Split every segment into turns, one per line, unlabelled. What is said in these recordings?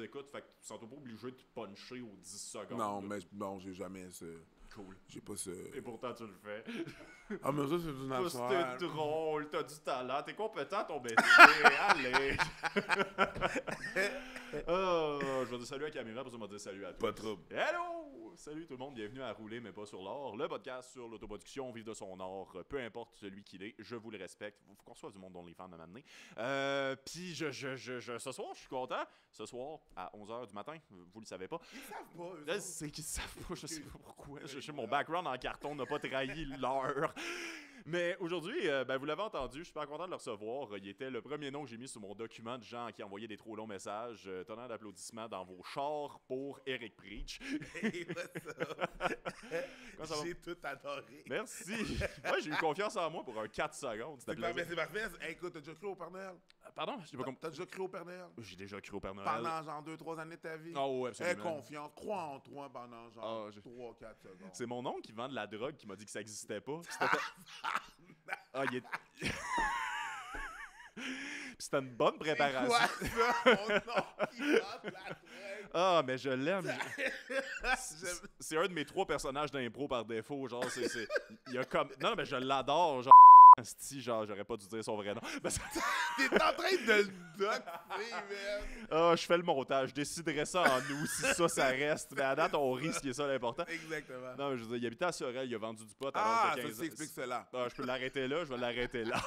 nous écoutent, fait que tu ne sens pas obligé de te puncher aux 10 secondes.
Non,
là.
mais non, j'ai jamais ce...
Cool.
J'ai pas ce...
Et pourtant, tu le fais.
Ah, mais ça, c'est du naturel.
T'es drôle, t'as du talent, t'es compétent à ton métier. Allez! Je vais dire salut à la caméra, pour ça, je vais dire salut à tous.
Pas de trouble.
Hello! Salut tout le monde, bienvenue à Rouler mais pas sur l'or, le podcast sur l'autoproduction, vivre de son art, peu importe celui qu'il est, je vous le respecte. Faut qu'on soit du monde dont les fans de m'amener. Puis ce soir, je suis content. Ce soir, à 11h du matin, vous le savez pas.
Ils savent pas, eux
Je
autres.
sais qu'ils savent pas, je sais pas pourquoi. Mon background en carton n'a pas trahi l'heure. Mais aujourd'hui, vous l'avez entendu, je suis super content de le recevoir. Il était le premier nom que j'ai mis sur mon document de gens qui envoyaient des trop longs messages. Tonnerre d'applaudissements dans vos chars pour Eric Preach.
Hey,
Comment ça va?
j'ai tout adoré.
Merci. Moi, j'ai eu confiance en moi pour un 4 secondes. C'était
C'est parfait. Hey, écoute, t'as déjà cru au Père Noël?
Pardon? J'ai pas compris.
T'as déjà cru au Père Noël?
J'ai déjà cru au Père Noël.
Pendant genre 2-3 années de ta vie?
Oh, ouais,
Aie
absolument.
confiance, crois en toi pendant genre
Ah,
3-4 secondes.
C'est mon oncle qui vend de la drogue qui m'a dit que ça existait pas. Il est... Puis c'était une bonne préparation.
C'est quoi ça, mon nom qui vante la drogue?
Ah, mais je l'aime.
J'aime-
C'est un de mes 3 personnages d'impro par défaut. Genre, il y a comme... Non, mais je l'adore. Genre, genre, j'aurais pas dû dire son vrai nom. Parce que-
T'es en train de le doxer, man.
Ah, je fais le montage. Je déciderai ça en nous si ça reste. Mais à date, on rit, ce qui est ça l'important.
Exactement.
Non, mais je veux dire, il habitait à Sorel, il a vendu du pot à
Ah,
l'âge de
ça
15 ans.
explique cela.
Ah, je peux l'arrêter là, je vais l'arrêter là.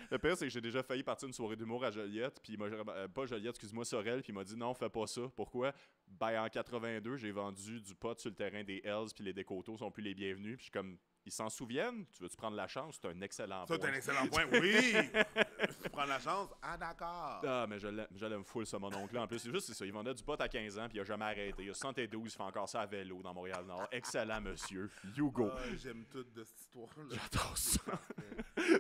Le pire, c'est que j'ai déjà failli partir une soirée d'humour à Joliette, puis il m'a pas Joliette, excuse-moi, Sorel, puis il m'a dit non, fais pas ça. Pourquoi? Ben, en 82, j'ai vendu du pot sur le terrain des Hells, puis les Décotos sont plus les bienvenus, puis je suis comme, ils s'en souviennent? Tu veux-tu prendre la chance? C'est un excellent
Ça,
point.
c'est un excellent point. Oui! Tu prends la chance? Ah, d'accord.
Ah, mais je l'aime full, ça, mon oncle. En plus, c'est ça. Il vendait du pot à 15 ans, puis il a jamais arrêté. Il a 72, il fait encore ça à vélo dans Montréal-Nord. Excellent, monsieur. You go.
Ah, j'aime tout de cette histoire-là.
J'adore ça.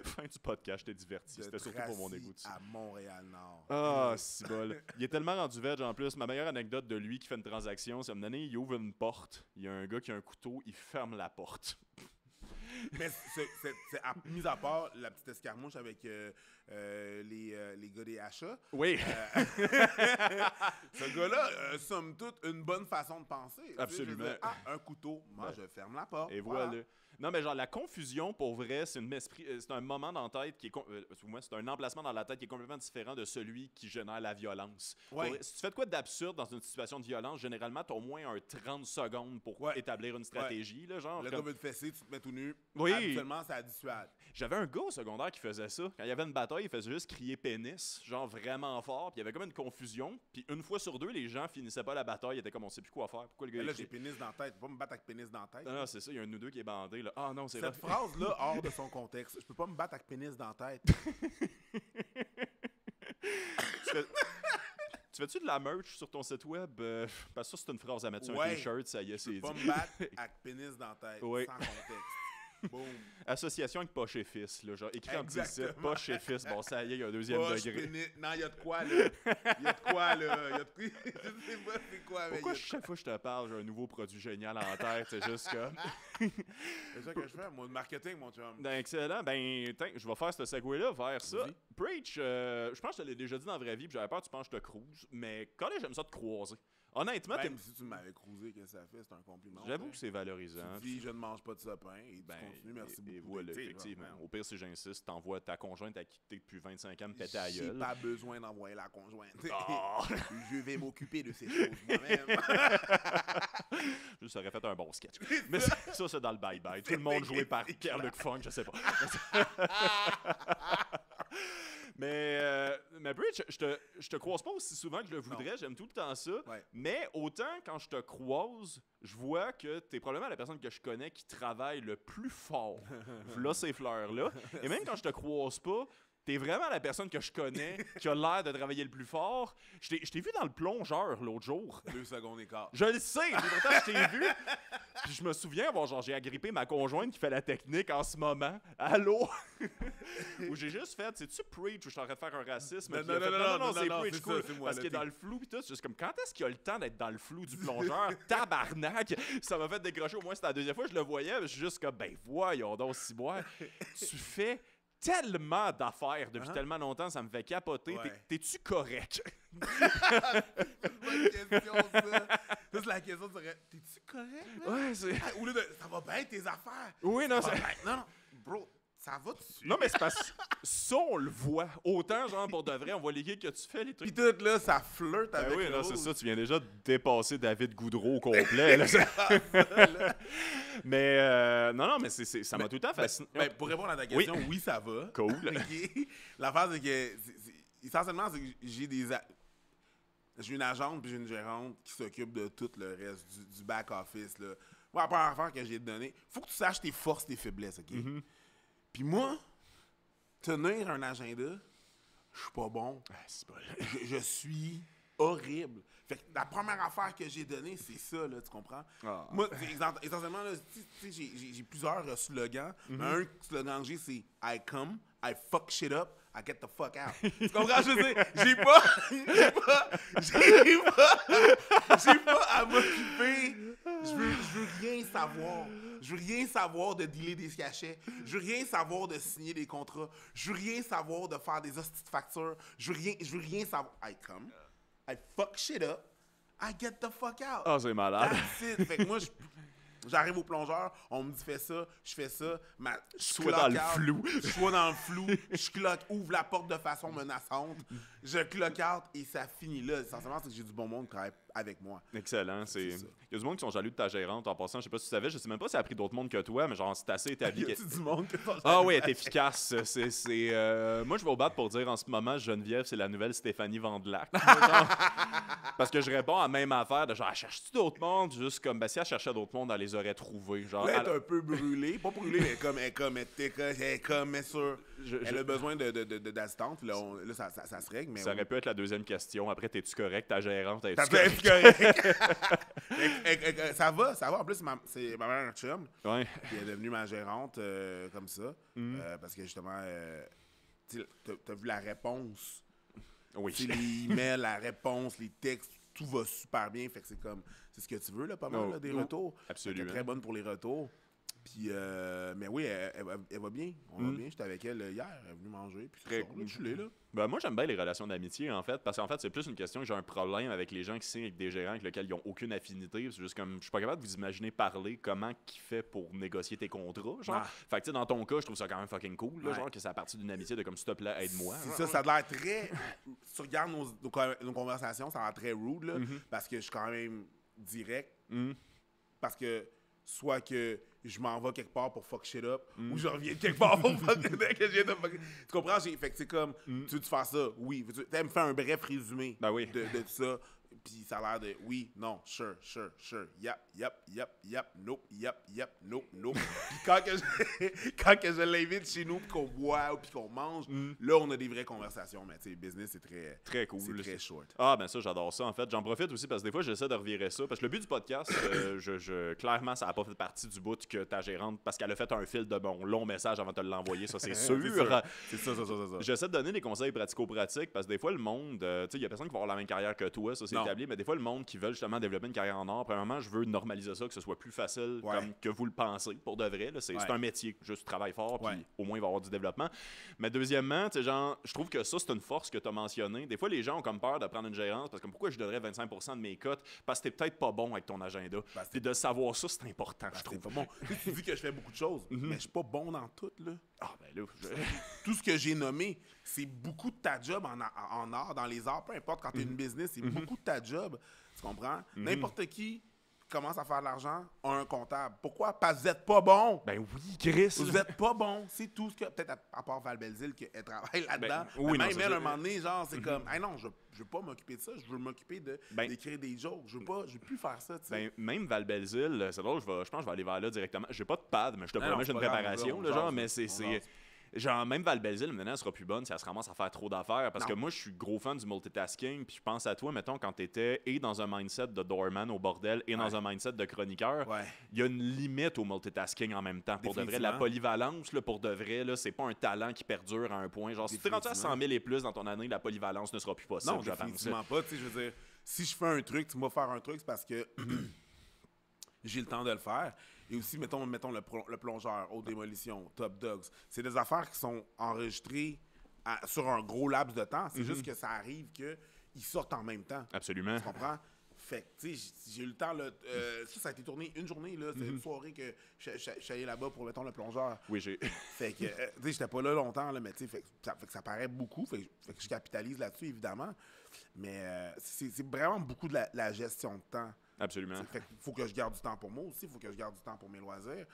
Fin du podcast, j'étais diverti. C'était surtout pour mon égout.
à Montréal-Nord.
Ah, c'est bol. Il est tellement rendu veg en plus. Ma meilleure anecdote de lui qui fait une transaction, c'est à un moment donné, il ouvre une porte. Il y a un gars qui a un couteau, il ferme la porte.
Mais mis à part la petite escarmouche avec les gars des achats,
Oui.
ce gars-là, somme toute, une bonne façon de penser. Tu sais,
Absolument.
je veux dire, un couteau, moi,
Ouais.
je ferme la porte.
Et voilà. Non, mais genre, la confusion, pour vrai, c'est un moment dans la tête qui est... moi, c'est un emplacement dans la tête qui est complètement différent de celui qui génère la violence.
Ouais.
Pour vrai, si tu fais de quoi d'absurde dans une situation de violence, généralement, t'as au moins un 30 secondes pour
Ouais.
établir une stratégie, là, genre.
Le
comme-
gars veut te fesser, tu te mets tout nu.
Oui.
Habituellement, ça dissuade.
J'avais un gars au secondaire qui faisait ça. Quand il y avait une bataille, il faisait juste crier pénis, genre vraiment fort. Puis il y avait comme une confusion. Puis une fois sur deux, les gens finissaient pas la bataille. Ils étaient comme, on sait plus quoi faire. Pourquoi le gars
Mais là,
il
j'ai
crie?
pénis dans la tête. Faut pas me battre avec pénis dans la tête.
Non, non, c'est ça. Il y a un ou deux qui est bandé, là. Ah non, c'est
Cette
vrai.
phrase-là, hors de son contexte. Je peux pas me battre avec pénis dans la tête.
Tu fais-tu de la merch sur ton site web? Parce que ça, c'est une phrase à mettre sur un
Ouais.
t-shirt, ça y est,
Je
c'est
peux pas
dit.
me battre avec pénis dans la tête.
Oui.
Sans contexte. Boum.
Association avec Poche et Fils, là, genre écrit en petit site,
Exactement.
Poche et Fils, bon, ça y est, il y a un deuxième
Poche,
degré.
pénis. Non, il y a de quoi, là. Il y a de quoi, là. Il y a de quoi. Je sais pas c'est quoi, mais
Pourquoi
il y a de
chaque fois que je te parle, j'ai un nouveau produit génial en tête, c'est juste comme...
C'est ça que je fais, moi, de marketing, mon chum.
Ben, excellent. Ben, je vais faire ce segway-là vers ça.
Vas-y.
Preach, je pense que je te l'ai déjà dit dans la vraie vie, puis j'avais peur que tu penses que je te cruise, mais quand j'aime ça te croiser. Honnêtement,
Même si tu m'avais cruisé, que ça fait, c'est un compliment.
j'avoue que c'est valorisant.
Tu dis, je ne mange pas de sapin, et
Ben,
tu continues, merci
et
beaucoup.
voilà,
Tu sais,
effectivement.
genre,
Au pire, si j'insiste, t'envoies ta conjointe à quitter depuis 25 ans me péter à
j'ai
gueule.
pas besoin d'envoyer la conjointe.
Ah!
Je vais m'occuper de ces choses moi-même.
Juste, ça aurait fait un bon sketch. Mais ça, c'est dans le bye-bye. Tout le monde joué par Pierre-Luc Funk, je sais pas. Mais Bridge, je te croise pas aussi souvent que je le voudrais. J'aime tout le temps ça.
Ouais.
Mais autant quand je te croise, je vois que t'es probablement la personne que je connais qui travaille le plus fort. Là, ces fleurs-là. Et même quand je te croise pas, t'es vraiment la personne que je connais qui a l'air de travailler le plus fort. Je t'ai vu dans le plongeur l'autre jour.
2 secondes et quart.
Je le sais, mais pourtant je t'ai vu. Puis je me souviens avoir j'ai agrippé ma conjointe qui fait la technique en ce moment. Allô? Où j'ai juste fait, c'est-tu Preach ou je suis en train de faire un racisme?
Non,
Puis il a
non,
fait,
non, non,
c'est
non,
Preach,
c'est
cool.
ça, c'est moi,
Parce
là,
qu'il est
t'es-
dans le flou, puis tout. C'est juste comme, quand est-ce qu'il a le temps d'être dans le flou du plongeur? Tabarnak! Ça m'a fait décrocher, au moins c'était la deuxième fois que je le voyais. Je suis juste comme, ben voyons donc, Ciboire. Tu fais tellement d'affaires depuis
Uh-huh.
tellement longtemps, ça me fait capoter.
Ouais.
T'es-tu correct?
C'est une bonne question, ça. Ça, c'est la question, serait, t'es-tu correct, man?
Ouais, c'est...
Au lieu de, ça va bien tes affaires.
Oui, non,
Ça va
c'est...
bien. Non, bro, ça va dessus.
Non, mais c'est parce que ça, on le voit. Autant, genre, pour de vrai, on voit les gigs que tu fais, les trucs.
Puis tout, là, ça flirte
Ben
avec
oui, là,
l'autre.
c'est ça. Tu viens déjà de dépasser David Goudreau au complet. Là, mais, non, mais ça m'a tout le temps fasciné.
Ben, pour répondre à ta question, oui, ça va.
Cool.
OK. L'affaire, c'est que, essentiellement, c'est que j'ai une agente puis j'ai une gérante qui s'occupe de tout le reste du back-office. Là. Moi, la première affaire que j'ai donné, faut que tu saches tes forces, tes faiblesses, OK? Puis moi, tenir un agenda, je suis pas bon.
Ah, c'est pas...
Je suis horrible. Fait que la première affaire que j'ai donnée, c'est ça, là, tu comprends?
Ah.
Moi, essentiellement, là, tu sais, j'ai plusieurs slogans. Mais un slogan que j'ai, c'est « I come, I fuck shit up, I get the fuck out ». Tu comprends? Je veux dire, j'ai pas à m'occuper. Je veux rien savoir. Je veux rien savoir de dealer des cachets. Je veux rien savoir de signer des contrats. Je veux rien savoir de faire des hosties de factures. Je veux rien savoir. I come, I fuck shit up, I get the fuck out.
Ah, c'est malade.
That's it. Fait que moi, j'arrive au plongeur, on me dit fais ça, je fais ça. Je
sois dans le flou.
Je sois dans le flou. Je cloque, ouvre la porte de façon menaçante. Je cloque out et ça finit là. Essentiellement, c'est que j'ai du bon monde qui travaille avec moi.
Excellent. Il
ça.
y a du monde qui sont jaloux de ta gérante en passant. Je sais pas si tu savais, je sais même pas si elle a pris d'autres mondes que toi, mais genre, c'est assez établi.
Y a-tu du monde qui pense
Ah oui, elle est efficace. Moi, je vais au battre pour dire en ce moment, Geneviève, c'est la nouvelle Stéphanie Vandelac. Parce que je réponds à la même affaire de genre, cherches-tu d'autres mondes? Juste comme, ben, si elle cherchait d'autres mondes, elle les aurait trouvés. Genre,
là, elle est un peu brûlée. Pas brûlée, mais mais sûr. Elle a besoin d'assistante. Là, ça se règle. Mais
ça aurait pu être la deuxième question. Après, t'es-tu correct? Ta gérante,
Ça
es-tu
peut
correct?
être correct. Ça va. En plus, c'est ma mère chum
Ouais.
qui est devenue ma gérante comme ça. Parce que justement, t'as vu la réponse.
Oui.
T'sais, les emails, la réponse, les textes, tout va super bien. Fait que c'est ce que tu veux, là, pas mal, là, des retours.
Absolument.
Elle est très bonne pour les retours. Puis, mais oui, elle va bien. On va bien. J'étais avec elle hier. Elle est venue manger. Puis
Très
là, je suis là.
Ben, moi, j'aime bien les relations d'amitié, en fait, parce qu'en fait, c'est plus une question que j'ai un problème avec les gens qui signent avec des gérants avec lesquels ils n'ont aucune affinité. C'est juste comme, je suis pas capable de vous imaginer parler comment qu'il fait pour négocier tes contrats, genre.
Ah.
Fait que, tu sais, dans ton cas, je trouve ça quand même fucking cool, là,
Ouais.
genre, que c'est à partir d'une amitié de comme, s'il te plaît, aide-moi.
C'est ça a l'air très. Si tu regardes nos conversations, ça a l'air très rude, là, parce que je suis quand même direct. Parce que soit que je m'en vais quelque part pour fuck shit up, ou je reviens de quelque part pour fuck que je viens de fuck. Tu comprends? Fait que c'est comme, tu veux faire ça? Oui. Tu me faire un bref résumé
Ben oui.
de tout ça. Puis ça a l'air de oui, non, sure, yep, nope, nope. Puis quand que je l'invite chez nous, puis qu'on boit ou puis qu'on mange, là, on a des vraies conversations. Mais tu sais, business, c'est
Très cool.
C'est très short.
Ah, ben ça, j'adore ça, en fait. J'en profite aussi parce que des fois, j'essaie de revirer ça. Parce que le but du podcast, clairement, ça n'a pas fait partie du bout que ta gérante, parce qu'elle a fait un fil de bon long message avant de te l'envoyer, ça, c'est sûr.
C'est ça.
J'essaie de donner des conseils pratico-pratiques parce que des fois, le monde, tu sais, il y a personne qui va avoir la même carrière que toi, ça, c'est établi, mais des fois, le monde qui veut justement développer une carrière en or, premièrement, je veux normaliser ça, que ce soit plus facile comme que vous le pensez, pour de vrai. Là, c'est un métier, juste travaille fort, puis au moins, il va y avoir du développement. Mais deuxièmement, tu sais, genre, je trouve que ça, c'est une force que tu as mentionné. Des fois, les gens ont comme peur de prendre une gérance parce que pourquoi je donnerais 25% de mes cotes? Parce que t'es peut-être pas bon avec ton agenda. Puis de savoir ça, c'est important, je trouve.
Pas bon. Tu dis que je fais beaucoup de choses, mais je suis pas bon dans tout, là.
Ah, ben là,
Tout ce que j'ai nommé, c'est beaucoup de ta job en art, dans les arts, peu importe, quand tu es une business, c'est beaucoup de ta job. Tu comprends? N'importe qui commence à faire de l'argent a un comptable. Pourquoi? Parce que vous n'êtes pas bon.
Ben oui, Chris.
Vous n'êtes pas bon. C'est tout ce que. Peut-être à part Val Belzile, qu'elle travaille là-dedans.
oui,
mais
non,
même
c'est
elle,
ça.
un moment donné, genre, c'est comme, hey, non, je veux pas m'occuper de ça. Je veux m'occuper d'écrire des jokes. Je veux plus faire ça, tu sais.
Ben, même Val Belzile, c'est drôle, je pense que je vais aller vers là directement. J'ai pas de pad, mais je te promets, j'ai une
c'est pas grave,
préparation,
on
là,
jase,
genre, mais
on
c'est.
jase.
Genre, même Val Belzile, maintenant, elle sera plus bonne si elle se ramasse à faire trop d'affaires. Parce que moi, je suis gros fan du multitasking. Puis je pense à toi, mettons, quand t'étais et dans un mindset de doorman au bordel et dans un mindset de chroniqueur. Il y a une limite au multitasking en même temps. Pour de vrai, la polyvalence, là, pour de vrai, là, c'est pas un talent qui perdure à un point. Genre, si tu es rendu à 100 000 et plus dans ton année, la polyvalence ne sera plus possible.
Non, définitivement pas. Tu sais, je veux dire, si je fais un truc, tu vas faire un truc, c'est parce que j'ai le temps de le faire. Et aussi, mettons le plongeur, haute démolition, top dogs. C'est des affaires qui sont enregistrées sur un gros laps de temps. C'est juste que ça arrive qu'ils sortent en même temps.
Absolument.
Tu comprends? Fait que, tu sais, j'ai eu le temps, là, ça a été tourné une journée, là. C'est une soirée que je suis allé là-bas pour, mettons, le plongeur.
Oui, j'ai...
Fait que, tu sais, j'étais pas là longtemps, là, mais tu sais, fait que ça paraît beaucoup. Fait que je capitalise là-dessus, évidemment. Mais c'est vraiment beaucoup de la gestion de temps.
Absolument.
Fait qu'il faut que je garde du temps pour moi aussi. Il faut que je garde du temps pour mes loisirs.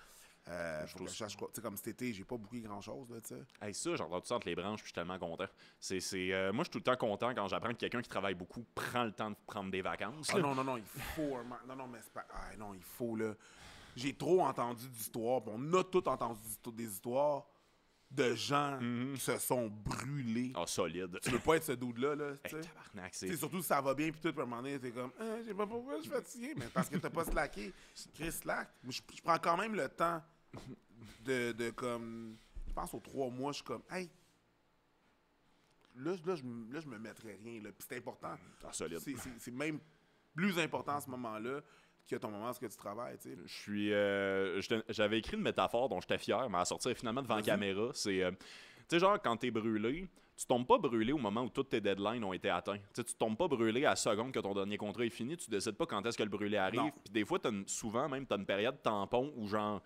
Faut que je cherche quoi. Tu sais, comme cet été, j'ai pas booké grand-chose, là, tu sais.
Hey, ça, j'entends tout ça entre les branches, puis je suis tellement content. Moi, je suis tout le temps content quand j'apprends que quelqu'un qui travaille beaucoup prend le temps de prendre des vacances.
Ah non, il faut... Non, mais c'est pas... Ah non, il faut, là... J'ai trop entendu d'histoires, puis on a tous entendu des histoires de gens qui se sont brûlés.
Ah, solide.
Tu veux pas être ce dude-là, là, tu sais.
Hey, tabarnak,
C'est surtout si ça va bien, puis tout, puis à un moment donné, t'es comme, je sais pas pourquoi je suis fatigué, mais parce que t'as pas slacké. Chris, slack. Je prends quand même le temps de comme, je pense aux 3 mois, je suis comme, hey, là, je me mettrais rien, là. Puis c'est important.
Ah, solide.
C'est même plus important à ce moment-là que ton moment où tu travailles, tu sais.
J'avais écrit une métaphore dont j'étais fier, mais à sortir finalement devant la caméra, c'est... tu sais, genre, quand t'es brûlé, tu tombes pas brûlé au moment où toutes tes deadlines ont été atteints. Tu tombes pas brûlé à la seconde que ton dernier contrat est fini, tu décides pas quand est-ce que le brûlé arrive. Puis des fois, souvent même, t'as une période tampon où genre...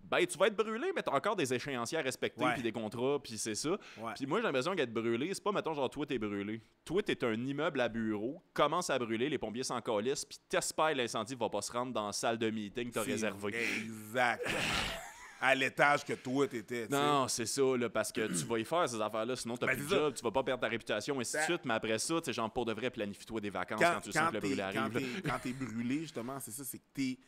Ben, tu vas être brûlé, mais t'as encore des échéanciers à respecter, puis des contrats, puis c'est ça.
Ouais.
Puis moi, j'ai l'impression qu'être brûlé, c'est pas, mettons, genre, toi, t'es brûlé. Toi, t'es un immeuble à bureau, commence à brûler, les pompiers s'en calissent, puis t'espères l'incendie va pas se rendre dans la salle de meeting que t'as réservée.
Exactement. À l'étage que toi, t'étais, tu sais.
Non, c'est ça, là, parce que tu vas y faire ces affaires-là, sinon t'as plus de job, tu vas pas perdre ta réputation, et ainsi de suite. Mais après ça, tu sais, genre, pour de vrai, planifie-toi des vacances quand tu sens que le brûlé arrive.
Quand t'es brûlé, justement, c'est ça, c'est que t'es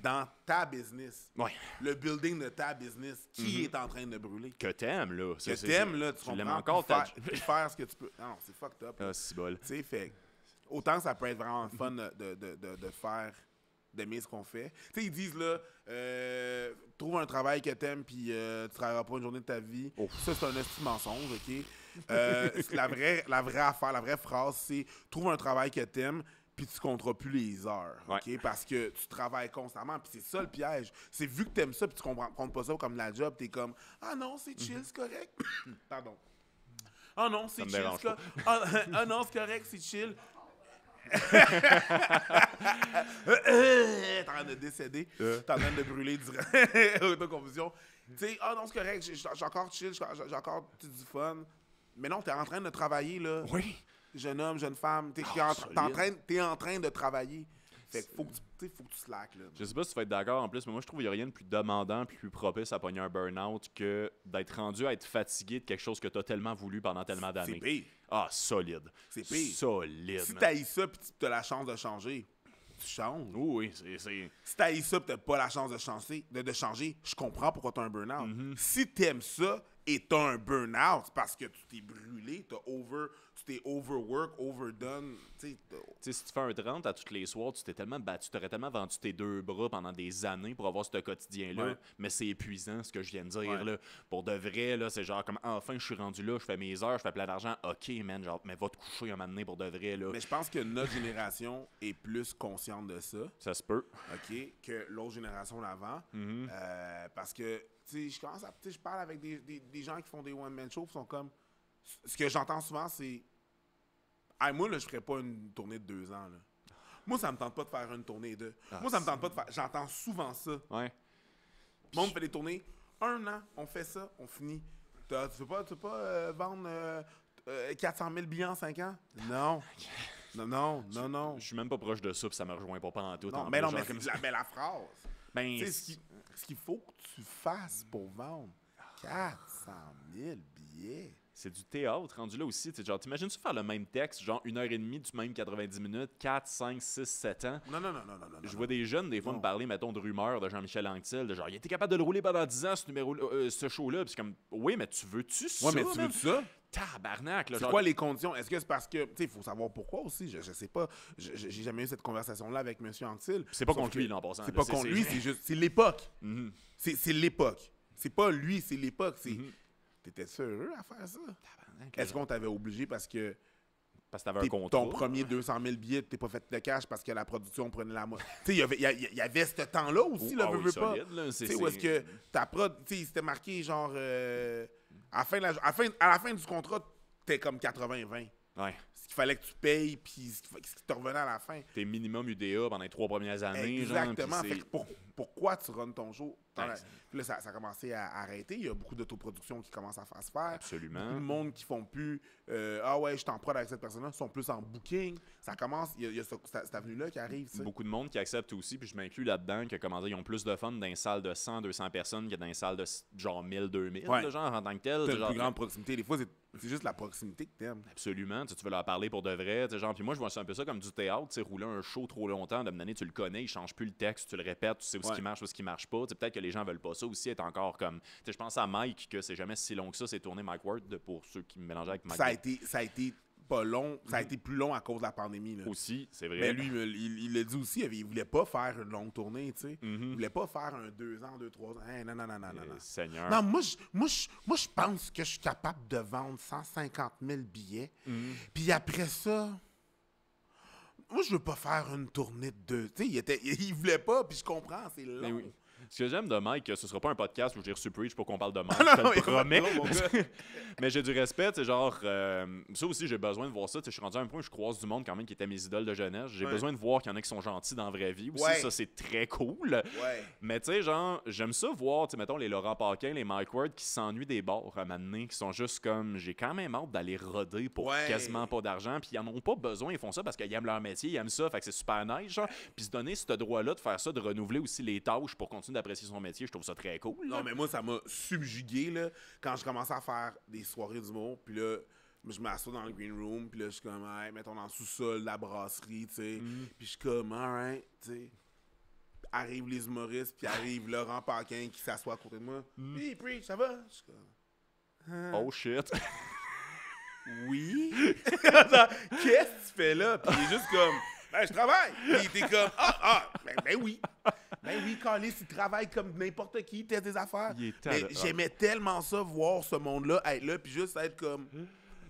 dans ta business.
Ouais.
Le building de ta business qui est en train de brûler.
Que t'aimes, là.
Que t'aimes, là, tu
l'aimes
comprends,
encore,
puis faire ce que tu peux. Non, c'est fucked up.
Ah, c'est bol.
Tu sais, fait autant ça peut être vraiment fun de faire, d'aimer ce qu'on fait. Tu sais, ils disent, là, trouve un travail que t'aimes, puis tu travailleras pas une journée de ta vie. Ça, c'est un esti mensonge, OK? La vraie affaire, la vraie phrase, c'est trouve un travail que t'aimes, puis tu compteras plus les heures, OK? Parce que tu travailles constamment, puis c'est ça le piège. C'est vu que t'aimes ça, puis tu comptes pas ça comme la job, t'es comme « Ah non, c'est chill, c'est correct. » Pardon. « Ah non, c'est chill, c'est correct. Ah non, c'est correct, c'est chill. » T'es en train de décéder. T'es en train de brûler durant autoconfusion. Tu sais, ah non, c'est correct, j'ai encore chill, j'ai encore du fun. Mais non, t'es en train de travailler, là.
Oui.
Jeune homme, jeune femme, t'es en train de travailler. Fait qu'il faut que tu slack, là.
Je sais pas si tu vas être d'accord en plus, mais moi je trouve qu'il n'y a rien de plus demandant puis plus propice à pogner un burn-out que d'être rendu à être fatigué de quelque chose que tu as tellement voulu pendant tellement d'années.
C'est pire.
Ah, solide.
C'est pire.
Solide.
Si t'haïs ça puis tu as la chance de changer, tu changes.
Oui, c'est...
Si t'haïs ça puis t'as pas la chance de changer, je comprends pourquoi t'as un burn-out. Si t'aimes ça et t'as un burn-out, c'est parce que tu t'es brûlé, tu t'es overwork, overdone.
Tu sais, si tu fais un 30 à tous les soirs, tu t'es tellement battu, tu aurais tellement vendu tes 2 bras pendant des années pour avoir ce quotidien-là.
Ouais.
Mais c'est épuisant, ce que je viens de dire.
Ouais.
Là. Pour de vrai, là, c'est genre comme enfin je suis rendu là, je fais mes heures, je fais plein d'argent. OK, man, genre, mais va te coucher un moment donné pour de vrai. Là.
Mais je pense que notre génération est plus consciente de ça.
Ça se peut.
OK, que l'autre génération d'avant. Parce que, tu sais, je parle avec des gens qui font des one-man shows qui sont comme... Ce que j'entends souvent, c'est... Hey, moi, là, je ferais pas une tournée de 2 ans, là. Moi, ça me tente pas de faire une tournée de... Moi, ça me tente pas de faire... J'entends souvent ça.
Ouais.
Le monde fait des tournées. 1 an, on fait ça, on finit. Tu veux pas vendre 400 000 billets en 5 ans? Non. Non.
Je suis même pas proche de ça, puis ça me rejoint pas en tout.
Non, mais la phrase.
Ben,
tu sais, ce qu'il faut que tu fasses pour vendre 400 000 billets...
C'est du théâtre rendu là aussi. Genre, t'imagines-tu faire le même texte, genre 1h30 du même 90 minutes, 4, 5, 6, 7 ans?
Non.
Je vois des jeunes, des fois, me parler, mettons, de rumeurs de Jean-Michel Anctil, de genre, il était capable de le rouler pendant 10 ans, ce show-là. Puis c'est comme, oui, mais tu veux-tu ça?
Ouais, mais tu veux ça?
Tabarnak, là.
C'est quoi les conditions? Est-ce que c'est parce que, tu sais, il faut savoir pourquoi aussi. Je sais pas. J'ai jamais eu cette conversation-là avec M. Anctil.
C'est pas contre lui, là, en passant.
C'est pas contre lui, c'est juste, c'est l'époque. C'est l'époque. C'est pas lui, c'est l'époque. T'étais-tu heureux à faire ça? Est-ce qu'on t'avait obligé parce que
Parce que t'avais un contrat.
Ton premier 200 000 billets, t'es pas fait de cash parce que la production prenait la moitié. Tu sais, il y avait ce temps-là aussi, là, veux pas. Tu sais, où est-ce que ta prod, tu sais, c'était marqué genre. À la fin du contrat, t'es comme 80-20.
Ouais.
Ce qu'il fallait que tu payes, puis ce qui te revenait à la fin.
T'es minimum UDA pendant les 3 premières années.
Exactement.
Genre,
pourquoi tu runs ton show? Puis là, ça a commencé à arrêter. Il y a beaucoup d'autoproduction qui commencent à se faire.
Absolument.
Beaucoup de monde qui font plus ah ouais, je t'en prod avec cette personne-là, sont plus en booking. Ça commence, il y a cette avenue-là qui arrive. T'sais.
Beaucoup de monde qui accepte aussi, puis je m'inclus là-dedans, que comment dire, ils ont plus de fun dans une salle de 100, 200 personnes que dans une salle de genre 1000, 2000,
ouais.
genre en tant que tel.
T'as une plus grande proximité. Des fois, c'est juste la proximité que t'aimes.
Absolument. Tu veux leur parler pour de vrai. Genre, puis moi, je vois un peu ça comme du théâtre. Rouler un show trop longtemps, de me donner, tu le connais, il change plus le texte, tu le répètes, tu sais où ce qui marche, où ce qui marche pas. Peut-être que les gens veulent pas ça aussi, être encore comme. Je pense à Mike, que c'est jamais si long que ça, c'est tourné Mike Ward, pour ceux qui me mélangeaient avec Mike.
Ça a été pas long, ça a été plus long à cause de la pandémie. Là.
Aussi, c'est vrai.
Mais lui, il l'a dit aussi, il voulait pas faire une longue tournée, tu sais. Il voulait pas faire un 2 ans, 2-3 ans. Hey, non.
Seigneur.
Non, moi, je pense que je suis capable de vendre 150 000 billets. Puis après ça, moi, je veux pas faire une tournée de 2. Tu sais, il voulait pas, puis je comprends, c'est long.
Oui. Ce que j'aime de Mike, ce sera pas un podcast où j'ai reçu Preach pour qu'on parle de Mike, je te le promets. Mais j'ai du respect, c'est genre, ça aussi, j'ai besoin de voir ça. Je suis rendu à un point où je croise du monde quand même qui était mes idoles de jeunesse. J'ai besoin de voir qu'il y en a qui sont gentils dans la vraie vie aussi. Ça, c'est très cool. Mais tu sais, genre, j'aime ça voir, mettons, les Laurent Paquin, les Mike Ward qui s'ennuient des bars à m'amener, qui sont juste comme, j'ai quand même hâte d'aller roder pour quasiment pas d'argent. Puis ils en ont pas besoin, ils font ça parce qu'ils aiment leur métier, ils aiment ça, fait que c'est super nice, genre. Puis se donner ce droit-là de faire ça, de renouveler aussi les tâches pour continuer d'apprécier son métier, je trouve ça très cool. Là.
Non, mais moi, ça m'a subjugué là, quand je commençais à faire des soirées d'humour. Puis là, je m'assois dans le green room. Puis là, je suis comme, hey, mettons dans le sous-sol de la brasserie, tu sais. Puis je suis comme, alright, tu sais. Arrivent les humoristes, puis arrive Laurent Paquin qui s'assoit à côté de moi. Hey, Preach, ça va? Je suis comme,
oh shit.
Oui. Qu'est-ce que tu fais là? Puis il est juste comme, ben, je travaille. Puis il était comme, ben oui. Ben oui, Carlis, il travaille comme n'importe qui, il teste des affaires. Mais j'aimais tellement ça, voir ce monde-là, être là, puis juste être comme...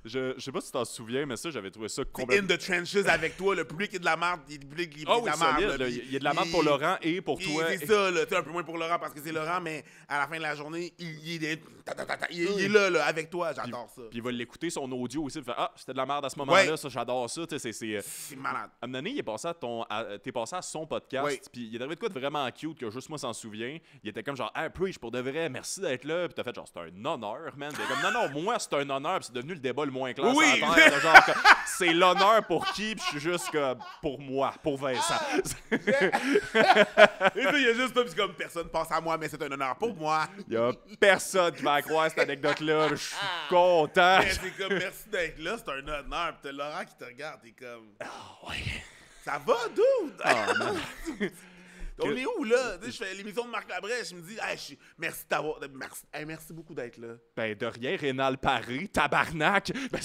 Je sais pas si tu t'en souviens, mais ça, j'avais trouvé ça
complètement... In the trenches avec toi, le public est de la merde, il est de la merde.
Il y a de la merde pour Laurent et pour toi.
C'est ça, là, un peu moins pour Laurent parce que c'est Laurent, mais à la fin de la journée, il est là, avec toi, j'adore ça.
Puis il va l'écouter, son audio aussi, il fait « Ah, c'était de la merde à ce moment-là, ça, j'adore ça. »
C'est malade.
À un moment donné, il est passé t'es passé à son podcast, puis il est arrivé de quoi de vraiment cute que juste moi s'en souviens. Il était comme genre « Hey, Preach, pour de vrai, merci d'être là. » Puis t'as fait genre « C'est un honneur, man. » Puis comme « Non, moi, c'est un honneur. » Puis c'est devenu le débat le moins clair
oui.
à terre. Genre, c'est l'honneur pour qui? Puis je suis juste comme pour moi, pour Vincent.
Et puis il y a juste ça, puis comme personne pense à moi, mais c'est un honneur pour moi.
Il y a personne qui va croire cette anecdote-là. Je suis content.
Mais c'est comme merci d'être là, c'est un honneur. Puis t'as Laurent qui te regarde, t'es comme.
Oh, ouais.
Ça va, dude? On est où, là? Je fais l'émission de Marc Labrèche, je me dis, hey, merci d'avoir. Merci beaucoup d'être là.
Ben, de rien, Rénal Paré, tabarnak. Ben,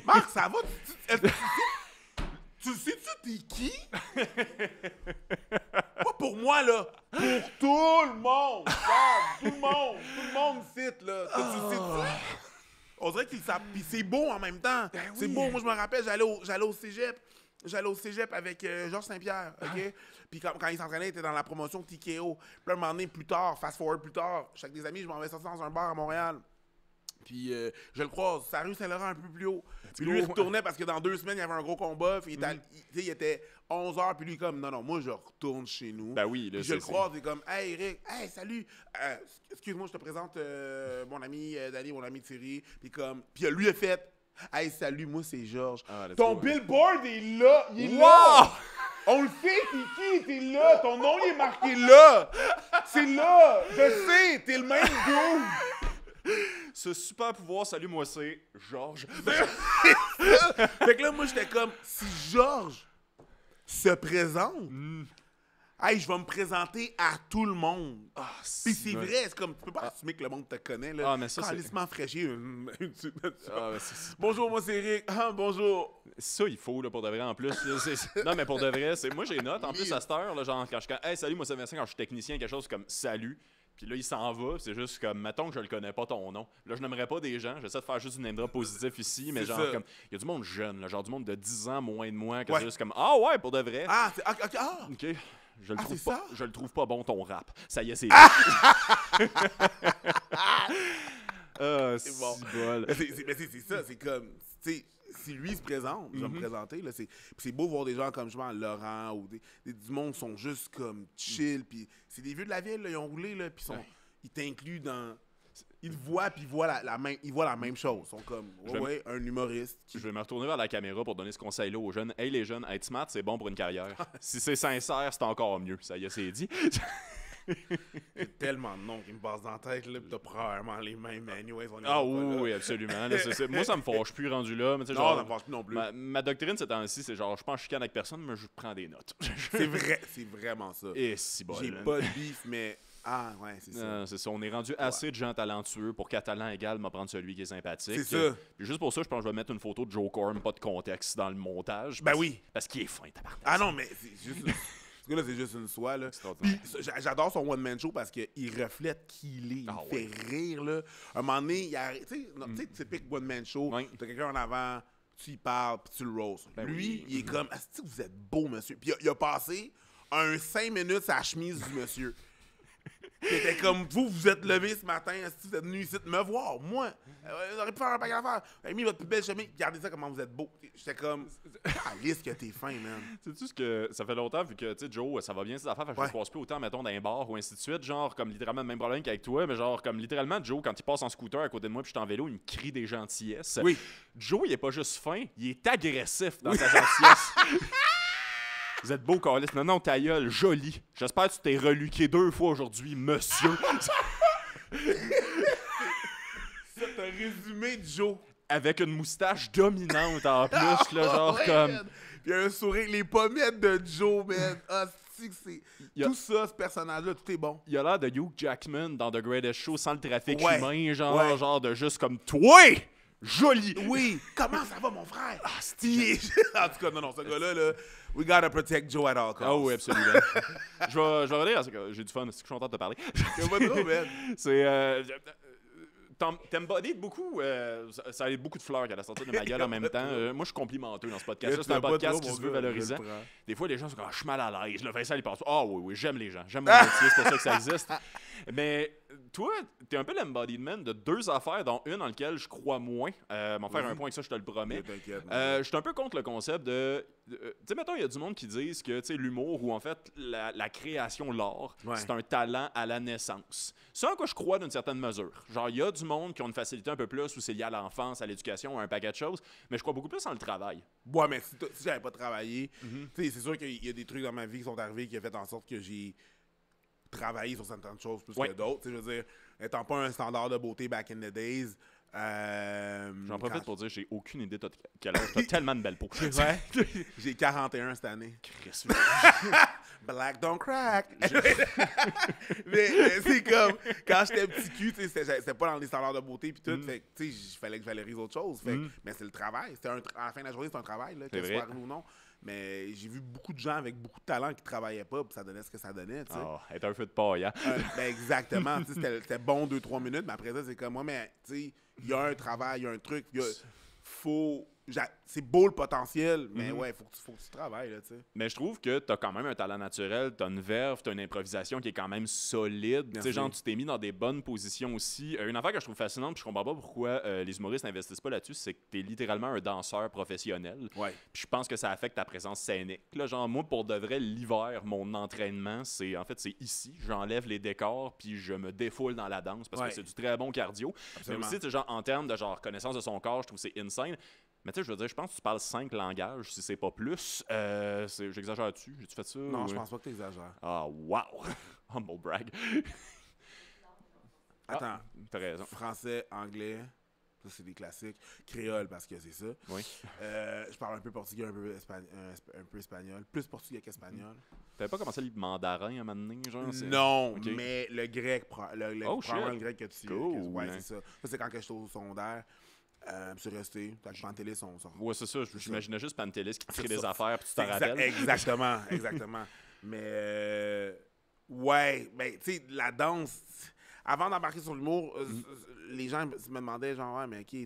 Marc, ça va? Tu sais-tu t'es qui? Pas pour moi, là. Pour tout le monde. Tout le monde cite, là. Tu sais-tu? On dirait qu'ils savent. Puis c'est beau en même temps. Ben c'est beau. Moi, je me rappelle, j'allais au cégep. J'allais au cégep avec Georges Saint-Pierre, OK? Puis quand il s'entraînait, il était dans la promotion TKO. Puis là, un moment donné, plus tard, fast forward plus tard, je suis avec des amis, je m'en vais sortir dans un bar à Montréal. Puis je le croise, c'est la rue Saint-Laurent un peu plus haut. Puis lui, il retournait parce que dans 2 semaines, il y avait un gros combat. Puis il était 11h, puis lui, comme, non, moi, je retourne chez nous.
Ben oui, là,
puis je le croise, il est comme, hey, Eric, hey, salut. Excuse-moi, je te présente mon ami Danny, mon ami Thierry. Puis lui, il a fait, hey, salut, moi, c'est Georges. Ton billboard est là. Il est là. On le sait, t'es qui? T'es là. Ton nom, il est marqué là. C'est là. Je sais, t'es le même dude.
Ce super pouvoir, salut, moi, c'est Georges.
Fait que là, moi, j'étais comme, si Georges se présente, hey, je vais me présenter à tout le monde. Puis c'est vrai, c'est comme, tu peux pas assumer que le monde te connaît, là.
Mais ça,
calissement fraîchier. Bonjour, moi, c'est Eric. Bonjour.
Ça, il faut, là, pour de vrai, en plus. Là, non, mais pour de vrai, moi, j'ai note, en plus, à cette heure, là, genre, quand je hey, salut, moi, c'est Vincent, quand je suis technicien, quelque chose comme salut. Puis là, il s'en va, c'est juste comme, mettons que je le connais pas ton nom. Là, je n'aimerais pas des gens, j'essaie de faire juste du name drop positif ici, mais genre, comme, il y a du monde jeune, là, genre du monde de 10 ans moins de moi, que c'est juste comme, ah ouais, pour de vrai.
Ah, ok, ah!
Ok, je le trouve pas bon ton rap. Ça y est, c'est
c'est bon. Mais c'est ça, c'est comme, tu sais, si lui se présente, je vais me présenter, là, c'est beau voir des gens comme justement Laurent ou du monde qui sont juste comme chill, puis c'est des vieux de la ville, là, ils ont roulé, là, puis ils t'incluent dans... Ils te voient, puis ils voient la même chose. Ils sont comme, un humoriste.
Je vais me retourner vers la caméra pour donner ce conseil-là aux jeunes. Hey, les jeunes, être smart, c'est bon pour une carrière. Si c'est sincère, c'est encore mieux. Ça y est, c'est dit.
Il y a tellement de noms qui me passent dans la tête, là, pis t'as probablement les mêmes, anyways.
Oui, absolument. Là, moi, ça me fâche plus rendu là. Mais
non,
genre,
ça me fâche plus non plus.
Ma doctrine, ces temps-ci, c'est genre, je pense que je chicane avec personne, mais je prends des notes.
C'est vrai, c'est vraiment ça.
Et si bon.
J'ai pas de beef, mais... Ah, ouais, c'est ça.
C'est ça. On est rendu assez de gens talentueux pour qu'à talent égal, m'a prendre celui qui est sympathique.
C'est ça.
Puis juste pour ça, je pense que je vais mettre une photo de Joe Corm, pas de contexte, dans le montage.
Ben oui.
Parce qu'il est fin, tabarnak.
Ah non, mais c'est juste... Ce gars-là, c'est juste une soie, là. Puis j'adore son one-man show parce qu'il reflète qui il est. Il fait rire, là. Un moment donné, tu sais, typique one-man show, t'as quelqu'un en avant, tu y parles, puis tu le roast.
Ben
lui, il est comme, est-ce que vous êtes beau, monsieur? Puis il a passé 5 minutes sa chemise du monsieur. C'était comme, vous êtes levé ce matin, vous êtes venu ici me voir. Moi, vous auriez pu faire un paquet d'affaires. Vous avez mis votre plus belle chemise, regardez ça, comment vous êtes beau. J'étais comme, lisse que t'es fin, man.
Sais-tu ce que ça fait longtemps, vu que, tu sais, Joe, ça va bien ses affaires, fait que je passe plus autant, mettons, dans un bar ou ainsi de suite. Genre, comme littéralement le même problème qu'avec toi, mais genre, comme littéralement, Joe, quand il passe en scooter à côté de moi, puis je suis en vélo, il me crie des gentillesses.
Oui.
Joe, il est pas juste fin, il est agressif dans sa gentillesse. Vous êtes beau, Carlis. Non, ta gueule, joli. J'espère que tu t'es reluqué 2 fois aujourd'hui, monsieur.
Ça, t'as résumé de Joe.
Avec une moustache dominante en plus, là, genre comme...
Il y a un sourire, les pommettes de Joe, man. Ah, c'est... Tout ça, ce personnage-là, tout est bon.
Il a l'air de Hugh Jackman dans The Greatest Show sans le trafic humain, genre de juste comme... Toi! Joli!
Oui! Comment ça va, mon frère? Ah, en tout cas, non, ce gars-là, là, we gotta protect Joe at all costs.
Ah oui, absolument. je vais redire, j'ai du fun, c'est que je suis content de te parler. C'est... T'embodies beaucoup, ça a beaucoup de fleurs à la sortie de ma gueule en même temps. Moi, je suis complimenteux dans ce podcast. C'est un podcast qui se veut valorisant. Des fois, les gens sont comme, je suis mal à l'aise. Le Vincent, il pense, oui, j'aime les gens. J'aime mon métier, c'est pour ça que ça existe. Mais toi, t'es un peu l'embodiment de 2 affaires, dont une dans laquelle je crois moins. M'en faire un point avec ça, je te le promets. Je suis un peu contre le concept de... tu sais, mettons, il y a du monde qui disent que l'humour ou en fait la création, l'art, c'est un talent à la naissance. C'est un que je crois d'une certaine mesure. Genre, il y a du monde qui ont une facilité un peu plus où c'est lié à l'enfance, à l'éducation, à un paquet de choses, mais je crois beaucoup plus en le travail.
Ouais, mais si j'avais pas travaillé, c'est sûr qu'il y a des trucs dans ma vie qui sont arrivés qui ont fait en sorte que j'ai travaillé sur certaines choses plus que d'autres. Je veux dire, étant pas un standard de beauté back in the days,
j'en profite pour dire j'ai aucune idée de quel âge. T'as tellement de belle peau.
J'ai 41 cette année.
Chris.
Black don't crack. mais c'est comme quand j'étais petit cul, c'était pas dans les standards de beauté puis tout. Fait que il fallait que je valorise autre chose. Mais c'est le travail. À la fin de la journée, c'est un travail, là, que ce soit arrivé ou non. Mais j'ai vu beaucoup de gens avec beaucoup de talent qui travaillaient pas, puis ça donnait ce que ça donnait.
Être un feu de paille, hein?
Ben exactement. C'était bon 2-3 minutes, mais après ça, c'est comme moi, mais tu sais, il y a un travail, il y a un truc, c'est beau le potentiel, mais faut que tu travailles, là, tu sais.
Mais je trouve que t'as quand même un talent naturel, t'as une verve, t'as une improvisation qui est quand même solide. Tu sais, genre, tu t'es mis dans des bonnes positions aussi. Une affaire que je trouve fascinante, puis je comprends pas pourquoi les humoristes n'investissent pas là-dessus, c'est que t'es littéralement un danseur professionnel.
Ouais.
Puis je pense que ça affecte ta présence scénique. Là, genre, moi, pour de vrai, l'hiver, mon entraînement, c'est ici. J'enlève les décors, puis je me défoule dans la danse, parce que c'est du très bon cardio.
Absolument.
Mais aussi, genre, en termes de genre connaissance de son corps, je trouve que c'est insane. Mais tu sais, je veux dire, je pense que tu parles 5 langages, si c'est pas plus. J'exagère-tu? J'ai-tu fait ça?
Non, je pense pas que tu exagères.
Ah, wow! Humble brag.
Attends.
T'as raison.
Français, anglais, ça c'est des classiques. Créole, parce que c'est ça.
Oui.
Je parle un peu portugais, un peu espagnol. Plus portugais qu'espagnol.
T'avais pas commencé à lire le mandarin à un moment donné, genre?
Non, mais le grec, probablement le grec que tu...
Cool.
C'est ça. Ça, c'est quand j'étais au secondaire. C'est resté. T'as Pantelis, on sort.
Ouais, c'est ça. J'imaginais juste Pantelis qui te crée des affaires puis tu t'en rappelles.
Exactement. Mais Ouais, ben, tu sais, la danse... Avant d'embarquer sur l'humour, les gens me demandaient, genre, ouais, mais OK,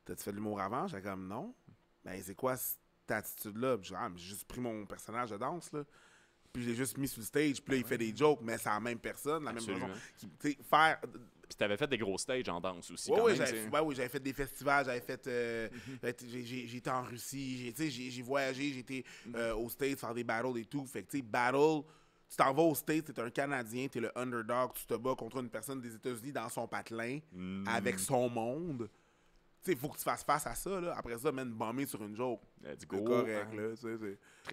t'as-tu fait de l'humour avant? J'étais comme, non. Ben, c'est quoi cette attitude-là? Puis j'ai juste pris mon personnage de danse, là. Puis je l'ai juste mis sur le stage, puis là, il fait des jokes, mais c'est la même personne, la même raison. Tu sais, faire...
Puis t'avais fait des gros stages en danse aussi,
Oui,
quand
oui,
même.
j'avais fait des festivals, j'avais fait... j'ai été en Russie, j'ai voyagé, j'ai été aux States faire des battles et tout. Fait que, tu sais, battle... Tu t'en vas aux States, t'es un Canadien, t'es le underdog, tu te bats contre une personne des États-Unis dans son patelin, avec son monde. Tu sais, il faut que tu fasses face à ça, là. Après ça, même bomber sur une joke.
C'est
correct, là.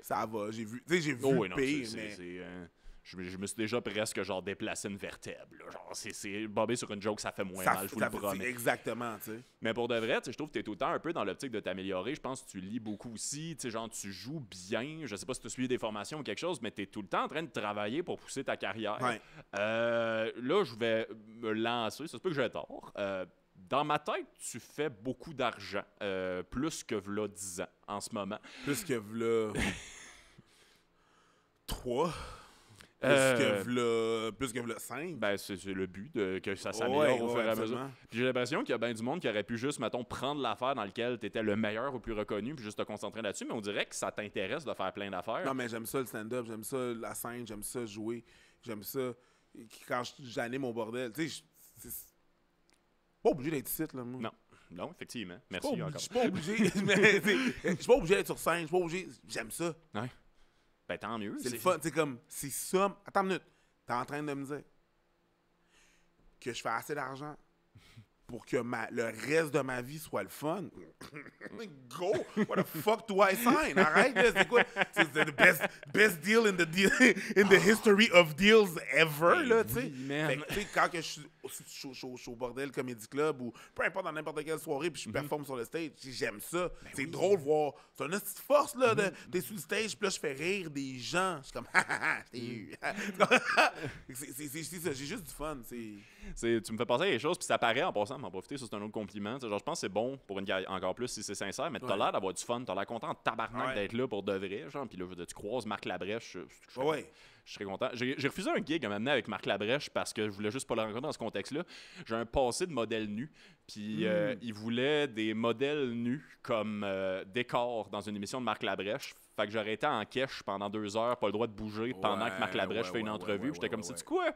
Ça va. J'ai vu pire, mais...
Je me suis déjà presque genre déplacé une vertèbre. Là. Genre, c'est bobber sur une joke, ça fait moins mal, je vous le promets.
Exactement, tu sais.
Mais pour de vrai, je trouve que tu es tout le temps un peu dans l'optique de t'améliorer. Je pense que tu lis beaucoup aussi. Genre, tu joues bien. Je sais pas si tu as suivi des formations ou quelque chose, mais tu es tout le temps en train de travailler pour pousser ta carrière.
Ouais.
Là, je vais me lancer. Ça se peut que j'ai tort. Dans ma tête, tu fais beaucoup d'argent. Plus que v'là 10 ans en ce moment.
Plus que v'là 3. Plus que v'là 5.
Ben, c'est le but, que ça s'améliore au fur et à mesure. Puis j'ai l'impression qu'il y a bien du monde qui aurait pu juste, mettons, prendre l'affaire dans laquelle tu étais le meilleur ou le plus reconnu, puis juste te concentrer là-dessus, mais on dirait que ça t'intéresse de faire plein d'affaires.
Non, mais j'aime ça le stand-up, j'aime ça la scène, j'aime ça jouer, j'aime ça quand j'anime mon bordel. Tu sais, c'est pas obligé d'être ici, là, moi.
Non, effectivement. Merci encore.
Je suis pas obligé, je suis pas obligé d'être sur scène, je suis pas obligé, j'aime ça.
Ouais. Ben, tant mieux.
C'est le fun, c'est comme, c'est ça. Attends une minute, t'es en train de me dire que je fais assez d'argent pour que le reste de ma vie soit le fun. Go! What the fuck do I sign? Arrête, c'est quoi? C'est the best deal in the history of deals ever, là, tu sais. Fait que, tu sais, quand que je suis au bordel Comedy Club ou peu importe dans n'importe quelle soirée puis je performe sur le stage, j'aime ça. C'est drôle de voir. C'est une petite force, là, t'es sur le stage puis là, je fais rire des gens. Je suis comme, je t'ai eu. C'est ça, j'ai juste du fun,
tu me fais penser à quelque chose, puis ça paraît en passant, m'en profiter, ça c'est un autre compliment. Genre, je pense que c'est bon pour une carrière, encore plus si c'est sincère, mais t'as l'air d'avoir du fun, t'as l'air content en tabarnak d'être là pour de vrai, genre, puis là, tu croises Marc Labrèche, je serais content. J'ai refusé un gig à m'amener avec Marc Labrèche parce que je voulais juste pas le rencontrer dans ce contexte-là. J'ai un passé de modèle nu, puis il voulait des modèles nus comme décor dans une émission de Marc Labrèche. Fait que j'aurais été en cache pendant 2 heures, pas le droit de bouger pendant que Marc Labrèche fait une entrevue. J'étais comme, sais-tu quoi?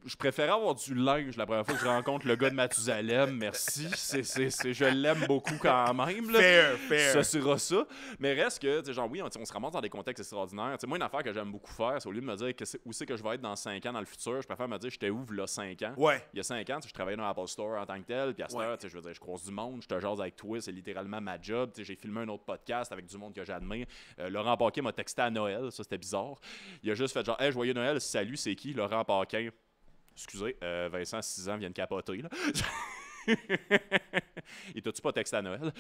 Je préférais avoir du linge la première fois que je rencontre le gars de Mathusalem. Merci. Je l'aime beaucoup quand même. Là.
Fair.
Ça sera ça. Mais reste que, genre, oui, on se ramasse dans des contextes extraordinaires. T'sais, moi, une affaire que j'aime beaucoup faire, c'est au lieu de me dire où c'est que je vais être dans 5 ans dans le futur, je préfère me dire j'étais où là 5 ans.
Ouais.
Il y a 5 ans, je travaillais dans l'Apple Store en tant que tel. Puis à cette heure, je veux dire, je croise du monde, je te jase avec toi, c'est littéralement ma job. J'ai filmé un autre podcast avec du monde que j'admire. Laurent Paquin m'a texté à Noël, ça c'était bizarre. Il a juste fait genre, hey, joyeux Noël, salut, c'est qui? Laurent Paquin. Excusez, Vincent, 6 ans, vient de capoter, là. Et t'as-tu pas texté à Noël?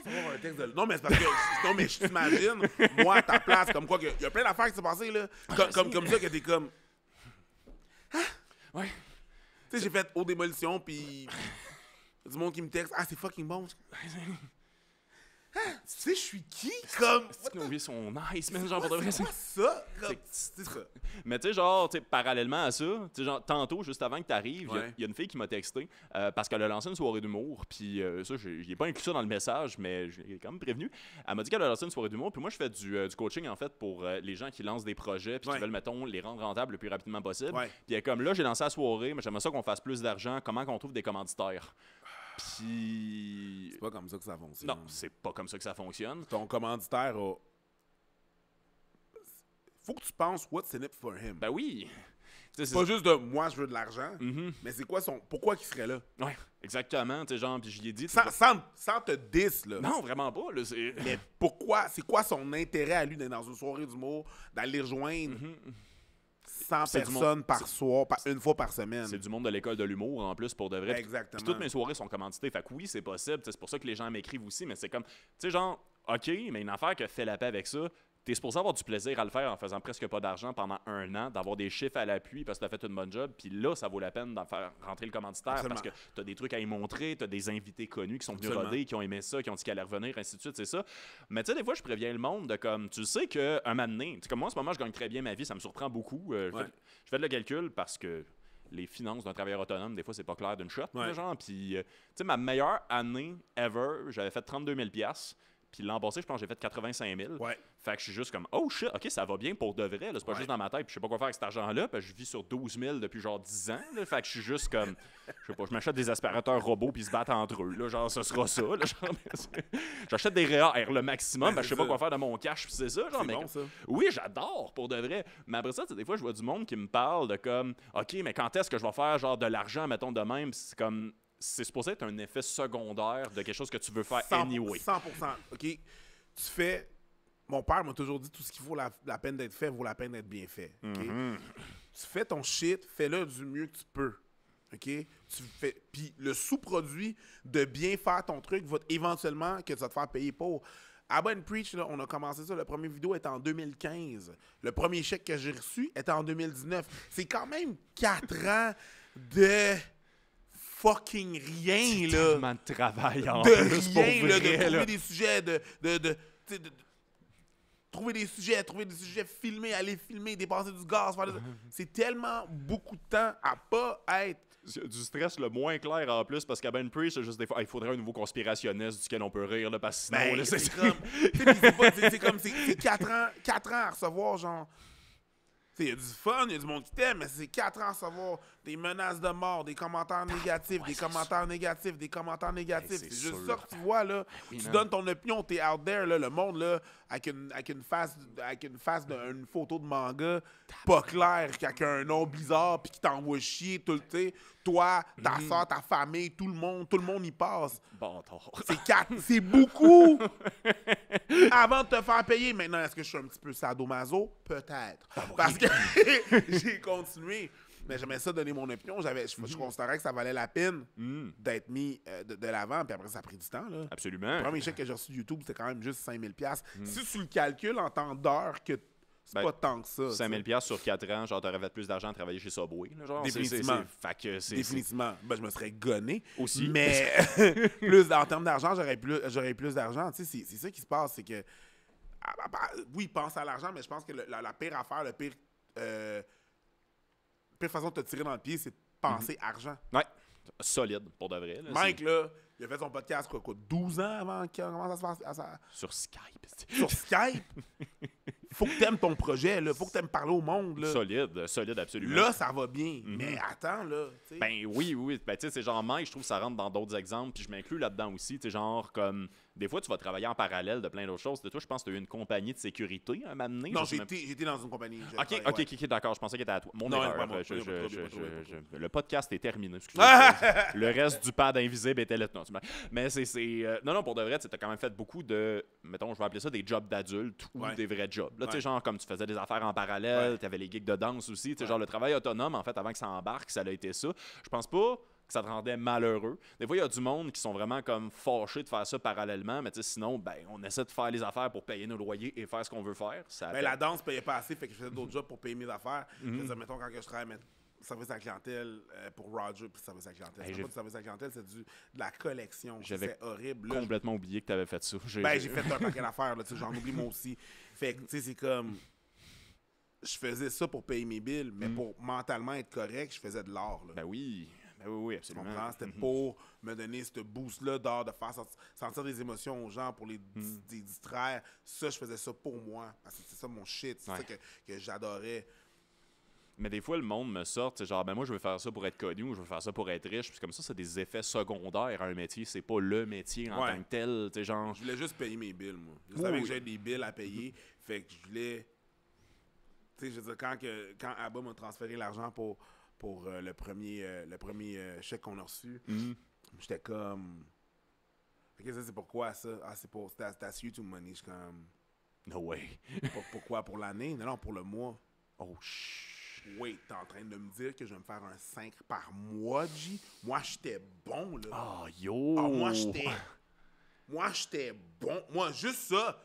Un texte de... Non, mais c'est parce que... Non, mais je t'imagine, moi, à ta place, comme quoi, il y a plein d'affaires qui s'est passées, là. Comme ça, que t'es comme...
Ouais.
Tu sais, j'ai fait Haute Démolition, puis... du monde qui me texte, c'est fucking bon. Tu sais, je suis qui? Comme.
C'est qu'on vit son nice, man. Genre, pour de vrai.
C'est quoi ça? C'est ça.
Mais tu sais, genre, parallèlement à ça, tu sais, genre, tantôt, juste avant que t'arrives, il y a une fille qui m'a texté parce qu'elle a lancé une soirée d'humour. Puis ça, j'ai pas inclus ça dans le message, mais j'ai quand même prévenu. Elle m'a dit qu'elle a lancé une soirée d'humour. Puis moi, je fais du coaching, en fait, pour les gens qui lancent des projets puis qui veulent, mettons, les rendre rentables le plus rapidement possible. Puis elle est comme là, j'ai lancé la soirée, mais j'aimerais ça qu'on fasse plus d'argent. Comment qu'on trouve des commanditaires? Puis...
C'est pas comme ça que ça fonctionne.
Non, c'est pas comme ça que ça fonctionne.
Ton commanditaire a... Faut que tu penses what's in it for him.
Ben oui.
C'est pas juste de moi je veux de l'argent, mais c'est quoi pourquoi qu'il serait là?
Ouais, exactement. Tu sais, genre, puis j'y ai dit.
Sans te diss, là.
Non, vraiment pas. Là,
mais pourquoi? C'est quoi son intérêt à lui d'être dans une soirée d'humour, d'aller rejoindre 100 personnes par soir, une fois par semaine?
C'est du monde de l'école de l'humour en plus pour de vrai.
Exactement.
Puis toutes mes soirées sont commanditées. Fait que oui, c'est possible. C'est pour ça que les gens m'écrivent aussi, mais c'est comme, tu sais, genre, OK, mais une affaire que fait la paix avec ça, t'es supposé avoir du plaisir à le faire en faisant presque pas d'argent pendant 1 an, d'avoir des chiffres à l'appui parce que t'as fait une bonne job, puis là, ça vaut la peine d'en faire rentrer le commanditaire
Absolument.
parce que t'as des trucs à y montrer, t'as des invités connus qui sont venus
Absolument.
roder, qui ont aimé ça, qui ont dit qu'elle allait revenir, ainsi de suite, c'est ça. Mais tu sais, des fois, je préviens le monde de comme, tu sais qu'un moment donné, comme moi, en ce moment, je gagne très bien ma vie, ça me surprend beaucoup. Je fais le calcul parce que les finances d'un travailleur autonome, des fois, c'est pas clair d'une shot, là, genre. Puis, tu sais, ma meilleure année ever, j'avais fait 32 000 $. Puis l'an passé, je pense que j'ai fait 85 000.
Ouais.
Fait que je suis juste comme, oh shit, ok, ça va bien pour de vrai. C'est pas juste dans ma tête. Puis je sais pas quoi faire avec cet argent-là. Puis je vis sur 12 000 depuis genre 10 ans. Là. Fait que je suis juste comme, je sais pas, je m'achète des aspirateurs robots puis ils se battent entre eux. Là, genre, ce sera ça. Là, genre, j'achète des REER le maximum. Je sais pas quoi faire de mon cash. Puis c'est ça. Genre,
C'est bon, ça.
Oui, j'adore pour de vrai. Mais après ça, des fois, je vois du monde qui me parle de comme, ok, mais quand est-ce que je vais faire genre de l'argent, mettons, de même? C'est comme, c'est supposé être un effet secondaire de quelque chose que tu veux faire
100%,
anyway.
100%. OK? Tu fais... Mon père m'a toujours dit tout ce qui vaut la peine d'être fait vaut la peine d'être bien fait. OK? Tu fais ton shit, fais-le du mieux que tu peux. OK? Puis le sous-produit de bien faire ton truc va éventuellement que tu vas te faire payer pour. Abba & Preach, là, on a commencé ça. La première vidéo était en 2015. Le premier chèque que j'ai reçu était en 2019. C'est quand même 4 ans de fucking rien, là.
Tellement de travail en
De
plus, pour
rien, là,
vrai,
de trouver
là.
des sujets, trouver des sujets, filmer, aller filmer, dépenser du gaz. C'est tellement beaucoup de temps à pas être.
Du stress le moins clair en plus, parce qu'à Ben Priest, c'est juste des fois, il faudrait un nouveau conspirationniste duquel on peut rire, là, parce que sinon,
Ben,
là,
c'est comme. C'est 4 ans à recevoir, genre. Il y a du fun, il y a du monde qui t'aime, mais c'est 4 ans à recevoir des menaces de mort, des commentaires négatifs, des commentaires négatifs, des commentaires négatifs.
c'est
C'est juste
sûr.
ça que tu vois, là.
oui,
Tu
man.
donnes ton opinion, t'es out there, là, le monde, là, avec une face d'une photo de manga pas claire, avec un nom bizarre, puis qui t'envoie chier tout le temps. Toi, ta soeur, ta famille, tout le monde y passe.
Bâtard.
C'est beaucoup avant de te faire payer. Maintenant, est-ce que je suis un petit peu sadomaso? Peut-être. Parce que j'ai continué. Mais j'aimais ça donner mon opinion. Je considérais que ça valait la peine d'être mis de l'avant. Puis après, ça a pris du temps. Là.
Absolument.
Le premier chèque que j'ai reçu de YouTube, c'était quand même juste 5 000 $. Si tu le calcules en temps d'heure, que c'est
Ben,
pas tant que ça.
5 000 $ sur 4 ans, genre, t'aurais fait plus d'argent à travailler chez Subway. Là, genre,
Définitivement.
Fait que c'est.
Définitivement. Ben, je me serais gonné.
Aussi.
Mais en termes d'argent, j'aurais plus d'argent. Tu sais, c'est ça qui se passe. C'est que. Oui, pense à l'argent, mais je pense que la pire affaire, la pire façon de te tirer dans le pied, c'est de penser argent.
Ouais. Solide, pour de vrai. Là,
Mike, là, il a fait son podcast, quoi, 12 ans avant qu'il commence à se faire.
Sur Skype.
Sur Skype. Faut que t'aimes ton projet, là. Faut que t'aimes parler au monde, là.
Solide, absolument.
Là, ça va bien. Mais attends, là. T'sais.
Ben oui. Ben tu sais, c'est genre Mike, je trouve que ça rentre dans d'autres exemples, puis je m'inclus là-dedans aussi. Tu sais, genre comme. Des fois, tu vas travailler en parallèle de plein d'autres choses. De toi, je pense que tu as eu une compagnie de sécurité à m'amener.
Non, j'ai été dans une compagnie.
Ok, d'accord. Je pensais qu'il était à toi. Mon
Non,
erreur.
pas moi.
Le podcast est terminé. Excusez-moi. Le reste du pad invisible était là. Non, mais non, pour de vrai, tu as quand même fait beaucoup de, mettons, je vais appeler ça des jobs d'adultes ou des vrais jobs. Là, tu sais, genre, comme tu faisais des affaires en parallèle, tu avais les gigs de danse aussi. Tu sais, genre, le travail autonome, en fait, avant que ça embarque, ça a été ça. Je pense pas que ça te rendait malheureux. Des fois, il y a du monde qui sont vraiment comme fâchés de faire ça parallèlement, mais sinon, ben, on essaie de faire les affaires pour payer nos loyers et faire ce qu'on veut faire.
Ben, la danse payait pas assez, fait que je faisais d'autres jobs pour payer mes affaires. Je faisais, mettons, quand je travaillais service à la clientèle pour Roger, puis service à la clientèle. C'est pas du service à la clientèle, c'est de la collection.
J'avais
c'est horrible.
Là, complètement oublié que tu avais fait ça.
J'ai fait un paquet d'affaires, là, j'en oublie moi aussi. Fait que, tu sais, c'est comme... Je faisais ça pour payer mes billes, mais pour mentalement être correct, je faisais de l'art.
Ben oui, absolument.
C'était pour me donner ce boost-là d'art, de faire sentir des émotions aux gens, pour les distraire. Ça, je faisais ça pour moi. Parce que c'est ça mon shit. C'est ça que j'adorais.
Mais des fois, le monde me sort, c'est genre, ben moi, je veux faire ça pour être connu ou je veux faire ça pour être riche. Puis comme ça, c'est des effets secondaires à un métier. C'est pas le métier en tant que tel. Tu sais, genre...
Je voulais juste payer mes billes, moi. Je savais que j'avais des billes à payer. Fait que je voulais... Tu sais, je veux dire, quand Abba m'a transféré l'argent pour le premier chèque qu'on a reçu, j'étais comme... OK, ça, c'est pourquoi, ça? Ah, c'est pour... That's YouTube money. Je suis comme...
No way.
Pourquoi? Pour l'année? Non, pour le mois.
Oh, shit.
Wait, t'es en train de me dire que je vais me faire un 5 par mois, G? Moi, j'étais bon, là.
Oh, yo!
Ah, moi, j'étais bon. Moi, juste ça.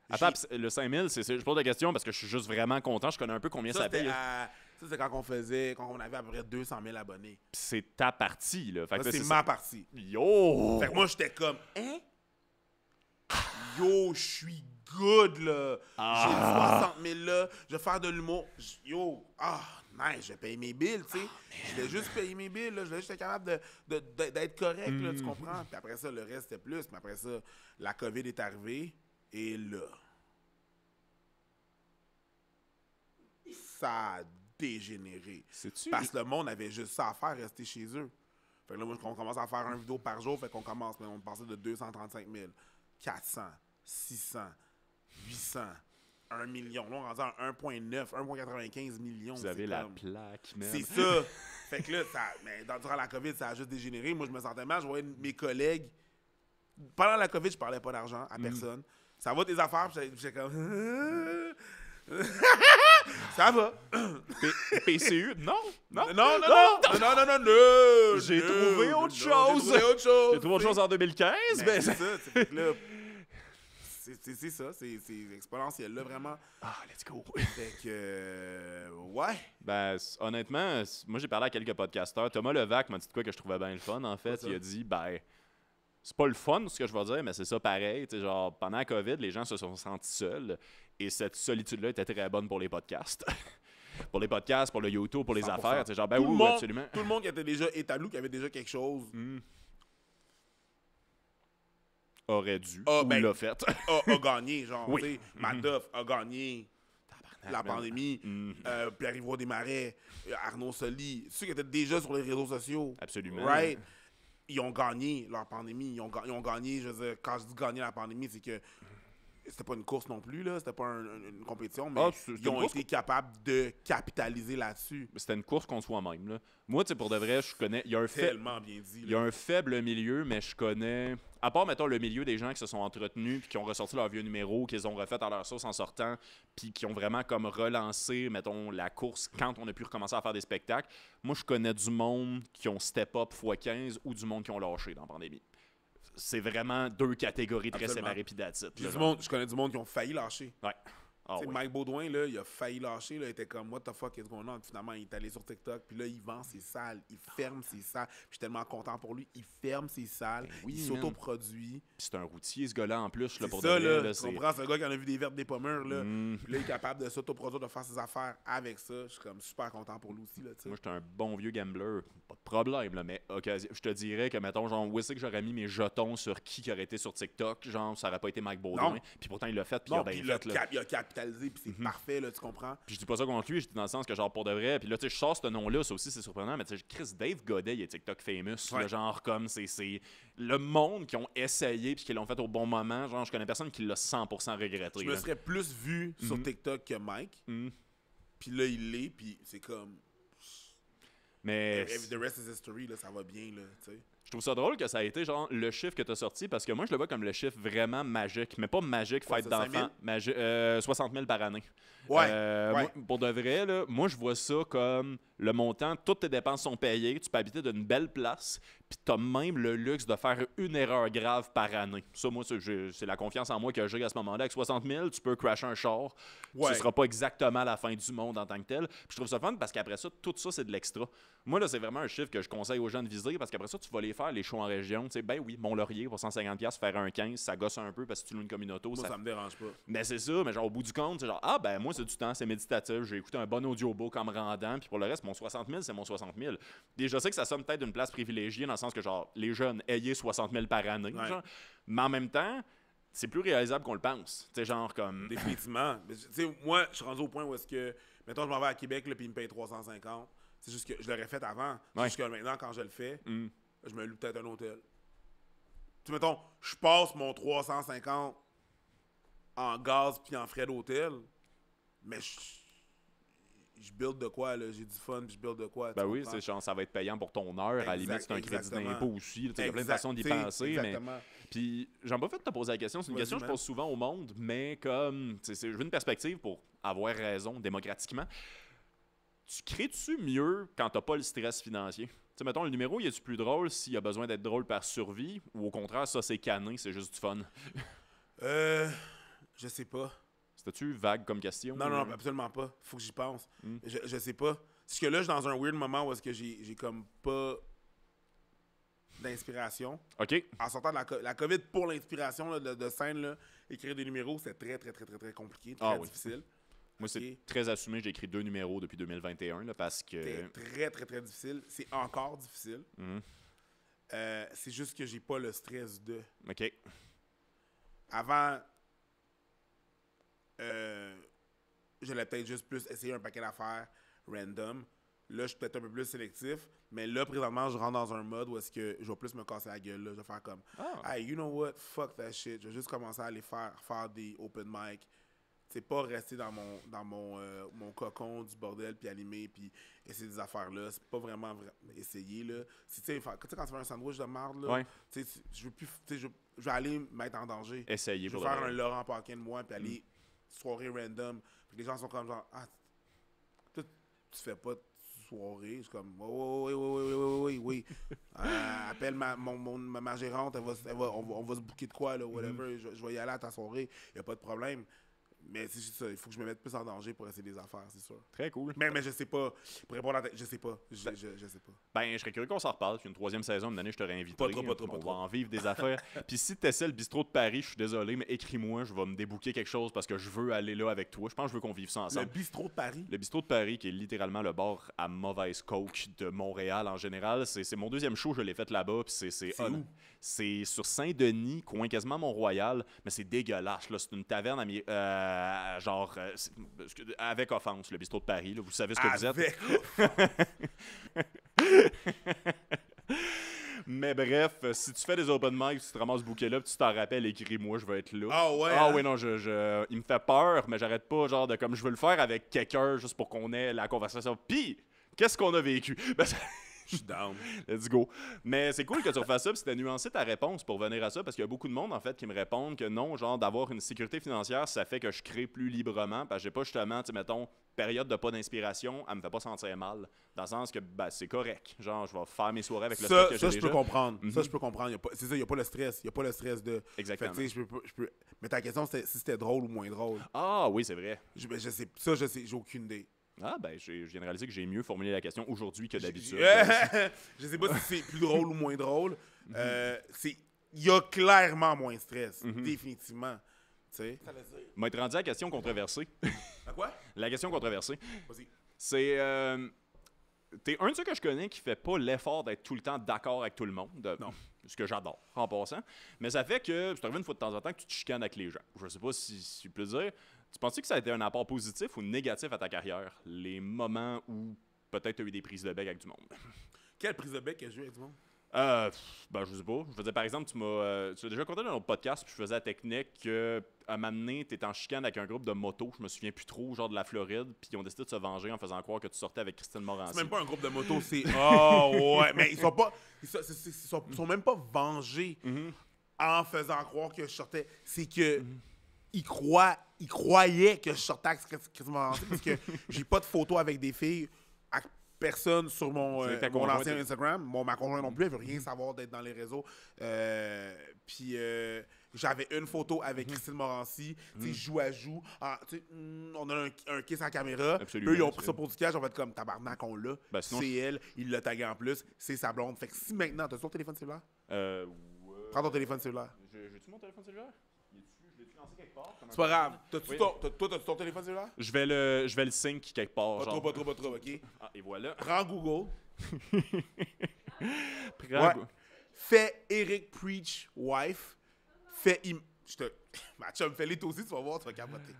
Attends, le 5000, je pose la question parce que je suis juste vraiment content. Je connais un peu combien ça paye.
Ça, c'est quand on avait à peu près 200 000 abonnés.
Puis c'est ta partie, là. Fait que
c'est ma partie.
Yo!
Fait que moi, j'étais comme, hein? Yo, je suis good, là. J'ai 60 000, là. Je vais faire de l'humour. Yo, nice, je vais payer mes billes, tu sais. Je vais juste payer mes billes, là. Je vais juste être capable d'être correct, là, tu comprends? Puis après ça, le reste, c'était plus. Mais après ça, la COVID est arrivée. Et là, ça a dégénéré. Parce que le monde avait juste ça à faire, rester chez eux. Fait que là, on commence à faire une vidéo par jour, fait qu'on commence, mais on passait de 235 000, 400, 600, 800, 1 million. Là, on rentre à 1,9, 1,95 millions.
Vous avez la plaque, même.
C'est ça. Fait que là, durant la COVID, ça a juste dégénéré. Moi, je me sentais mal. Je voyais mes collègues. Pendant la COVID, je parlais pas d'argent à personne. Ça va tes affaires? Puis j'étais comme... Ça va.
PCU? Non.
Non. J'ai
trouvé autre chose. J'ai trouvé autre chose en 2015.
Mais c'est ça. C'est ça. C'est exponentiel, là, vraiment.
Let's go.
Fait que... ouais.
Ben, honnêtement, moi, j'ai parlé à quelques podcasteurs. Thomas Levac m'a dit de quoi que je trouvais bien le fun, en fait. Il a dit, c'est pas le fun, ce que je vais dire, mais c'est ça pareil. T'sais, genre, pendant la COVID, les gens se sont sentis seuls. Et cette solitude-là était très bonne pour les podcasts. Pour les podcasts, pour le YouTube, pour les 100%. Affaires. Genre, absolument.
Tout le monde qui était déjà établi, qui avait déjà quelque chose.
Aurait dû. L'a fait.
a gagné, genre. Oui. Madoff a gagné. La pandémie. Pierre-Yves Desmarais, Arnaud Soli. Ceux qui étaient déjà sur les réseaux sociaux.
Absolument.
Right? Ils ont gagné leur pandémie. Ils ont gagné, je veux dire, quand je dis gagner la pandémie, c'est que c'était pas une course non plus, là. C'était pas une compétition, mais ils ont été capables de capitaliser là-dessus.
C'était une course contre soi-même, là. Moi, tu sais, pour de vrai, je connais...
Tellement bien dit.
Il y a un faible milieu, mais je connais... À part, mettons, le milieu des gens qui se sont entretenus puis qui ont ressorti leur vieux numéro, qu'ils ont refait à leur sauce en sortant, puis qui ont vraiment comme relancé, mettons, la course quand on a pu recommencer à faire des spectacles. Moi, je connais du monde qui ont step up x15 ou du monde qui ont lâché dans la pandémie. C'est vraiment deux catégories très séparées pis that's it.
Je connais du monde qui ont failli lâcher.
Ouais.
Mike Baudouin, là, il a failli lâcher. Là, il était comme, what the fuck is going on? Puis finalement, il est allé sur TikTok. Puis là, il vend ses salles. Il ferme ses salles. Puis je suis tellement content pour lui. Il ferme ses salles. Il s'autoproduit.
Puis c'est un routier, ce gars-là, en plus. Là, pour
ça, là. Tu comprends? C'est un gars qui en a vu des vertes, des pommures. Là. Puis là, il est capable de s'autoproduire, de faire ses affaires avec ça. Je suis comme super content pour lui aussi. Là,
moi, j'étais un bon vieux gambler. Pas de problème, là. Mais je te dirais que, mettons, genre, où est-ce que j'aurais mis mes jetons sur qui aurait été sur TikTok? Genre, ça aurait pas été Mike Baudouin. Puis pourtant, il l'a fait. Puis il
a capitalisé. Puis c'est parfait, là, tu comprends?
Puis je dis pas ça contre lui, je dis dans le sens que, genre, pour de vrai. Puis là, tu sais, je sors ce nom-là, ça aussi, c'est surprenant. Mais tu sais, Chris Dave Godet, il est TikTok famous. Là, genre, comme c'est le monde qui ont essayé puis qui l'ont fait au bon moment. Genre, je connais personne qui l'a 100% regretté.
Je me serais plus vu sur TikTok que Mike. Puis là, il l'est, puis c'est comme...
Mais...
The rest is history, là, ça va bien, là, tu sais.
Je trouve ça drôle que ça a été genre le chiffre que tu as sorti parce que moi je le vois comme le chiffre vraiment magique, mais pas magique, fête d'enfant, 60 000 par année.
Ouais.
Moi, pour de vrai, là, moi je vois ça comme le montant, toutes tes dépenses sont payées, tu peux habiter d'une belle place, puis tu as même le luxe de faire une erreur grave par année. Ça, moi, c'est la confiance en moi que j'ai à ce moment-là. Avec 60 000, tu peux crasher un char. Ce sera pas exactement la fin du monde en tant que tel. Puis je trouve ça fun parce qu'après ça, tout ça, c'est de l'extra. Moi, là, c'est vraiment un chiffre que je conseille aux gens de viser parce qu'après ça, tu vas les faire, les shows en région. Tu sais, ben oui, Mont-Laurier pour 150$, faire un 15$, ça gosse un peu parce que tu loues une communauté.
Moi, ça me dérange pas.
Mais c'est ça, mais genre au bout du compte, c'est genre, ben moi, c'est du temps, c'est méditatif, j'ai écouté un bon audiobook en me rendant, puis pour le reste, mon 60 000, c'est mon 60 000. Et je sais que ça sonne peut-être d'une place privilégiée dans le sens que, genre, les jeunes ayez 60 000 par année, genre, mais en même temps, c'est plus réalisable qu'on le pense. Tu sais, genre comme.
Définitivement. Tu sais, moi, je suis rendu au point où est-ce que, mettons, je m'en vais à Québec, puis ils me payent 350. C'est juste que je l'aurais fait avant. C'est juste que maintenant, quand je le fais, je me loue peut-être un hôtel. Tu sais, mettons, je passe mon 350 en gaz puis en frais d'hôtel, mais je build de quoi, là? J'ai du fun puis je build de quoi.
Ben oui, c'est genre, ça va être payant pour ton heure. À la limite, c'est un crédit d'impôt aussi. Il y a plein de façons d'y penser. Mais... Puis, j'en ai pas fait de te poser la question. C'est une question que je pose souvent au monde, mais comme, je veux une perspective pour avoir raison démocratiquement. Tu crées-tu mieux quand t'as pas le stress financier? Tu sais, mettons, le numéro, il est-tu plus drôle s'il a besoin d'être drôle par survie ou au contraire, ça, c'est cané, c'est juste du fun?
Je sais pas.
C'était-tu vague comme question?
Non, non, absolument pas. Faut que j'y pense. Je sais pas. Parce que là, je suis dans un weird moment où est-ce que j'ai comme pas d'inspiration.
OK.
En sortant de la COVID pour l'inspiration là, de scène, là, écrire des numéros, c'était très, très, très, très, très compliqué, très difficile.
Moi, c'est très assumé. J'ai écrit 2 numéros depuis 2021 là, parce que...
C'était très, très, très difficile. C'est encore difficile. C'est juste que j'ai pas le stress de...
OK.
Avant, j'allais peut-être juste plus essayer un paquet d'affaires random. Là, je suis peut-être un peu plus sélectif. Mais là, présentement, je rentre dans un mode où est-ce que je vais plus me casser la gueule. Là. Je vais faire comme, hey, you know what? Fuck that shit. Je vais juste commencer à aller faire des open mic. C'est pas rester dans mon cocon du bordel, puis animer, puis essayer des affaires-là. C'est pas vraiment essayer, là. Tu sais, quand tu fais un sandwich de marde, là, je veux plus... Je vais aller me mettre en danger.
Essayer.
Je vais faire un Laurent Paquin de moi, puis aller soirée random. Puis les gens sont comme genre, tu fais pas de soirée. Je suis comme, oui. Appelle ma gérante, on va se booker de quoi, là, whatever. Je vais y aller à ta soirée, y a pas de problème. Mais c'est juste ça, il faut que je me mette plus en danger pour essayer des affaires, c'est sûr.
Très cool.
Mais je sais pas. Pour répondre à je sais pas. Je sais pas.
Ben, je serais curieux qu'on s'en reparle. Puis une 3e saison, une année, je t'aurais invité.
Pas trop.
On va en vivre des affaires. Puis si t'essaies le bistrot de Paris, je suis désolé, mais écris-moi, je vais me débooker quelque chose parce que je veux aller là avec toi. Je pense que je veux qu'on vive ça ensemble.
Le bistrot de Paris?
Le bistrot de Paris, qui est littéralement le bar à mauvaise coke de Montréal en général. C'est mon 2e show, je l'ai fait là-bas. Puis c'est
où?
C'est sur Saint-Denis, coin quasiment Mont-Royal, mais c'est dégueulasse. Là. C'est une taverne avec offense, le bistrot de Paris. Là. Vous savez ce que vous êtes. Mais bref, si tu fais des open mic, si tu te ramasses ce bouquet-là, tu t'en rappelles, écris-moi, je vais être là.
Ah ouais?
Ah oui, non, il me fait peur, mais j'arrête pas, genre, de comme je veux le faire avec quelqu'un juste pour qu'on ait la conversation. Puis, qu'est-ce qu'on a vécu?
Je suis down.
Let's go. Mais c'est cool que tu refasses ça, puis c'était nuancé ta réponse pour venir à ça, parce qu'il y a beaucoup de monde, en fait, qui me répondent que non, genre, d'avoir une sécurité financière, ça fait que je crée plus librement, parce que j'ai pas justement, tu sais, mettons, période de pas d'inspiration, elle me fait pas sentir mal, dans le sens que, c'est correct. Genre, je vais faire mes soirées avec le stock que j'ai
déjà.
Ça,
je peux comprendre. Ça, je peux comprendre. C'est ça, il n'y a pas le stress. Il n'y a pas le stress de...
Exactement.
Fait que, je peux... Mais ta question, c'était si c'était drôle ou moins drôle.
Ah oui, c'est vrai.
Je sais, j'ai aucune idée.
Ah, ben, je viens de réaliser que j'ai mieux formulé la question aujourd'hui que d'habitude.
Je sais pas si c'est plus drôle ou moins drôle. Il y a clairement moins de stress, définitivement. Tu sais.
M'a été rendu à la question controversée.
À quoi?
La question controversée.
Vas-y.
C'est... T'es un de ceux que je connais qui fait pas l'effort d'être tout le temps d'accord avec tout le monde.
Non.
Ce que j'adore, en passant. Mais ça fait que c'est arrivé une fois de temps en temps que tu te chicanes avec les gens. Je sais pas si tu peux dire... Tu penses que ça a été un apport positif ou négatif à ta carrière? Les moments où peut-être tu as eu des prises de bec avec du monde.
Quelle prise de bec que j'ai eu avec du monde?
Je sais pas. Je veux dire, par exemple, tu m'as déjà conté dans notre podcast, puis je faisais la technique que à m'amener, t'étais en chicane avec un groupe de motos, je me souviens plus trop, genre de la Floride, puis ils ont décidé de se venger en faisant croire que tu sortais avec Christine Morancy.
C'est même pas un groupe de motos, c'est... Oh, ouais, mais ils sont pas... Ils sont même pas vengés en faisant croire que je sortais. C'est que... Ils croyaient que je sortais avec Christine Morancy parce que j'ai pas de photos avec des filles, avec personne sur mon ancien Instagram. Ma conjointe non plus, elle veut rien savoir d'être dans les réseaux. Puis j'avais une photo avec Christine Morancy, joue à joue. On a un kiss en caméra.
Absolument,
eux, ils ont pris ça pour du cash. On va être comme tabarnak, on l'a.
Sinon,
c'est elle, il l'a tagué en plus, c'est sa blonde. Fait que si maintenant, t'as ton téléphone cellulaire?
Ouais.
Prends ton téléphone cellulaire.
J'ai-tu mon téléphone cellulaire? Je l'ai-tu lancé quelque part?
C'est pas grave. T'as-tu ton téléphone cellulaire?
Je vais le sync quelque part.
Pas trop, OK?
Ah, et voilà.
Prends Google.
Prends
Fais Eric Preach wife. Ma chum, fais-les toi aussi, tu vas voir, tu vas capoter.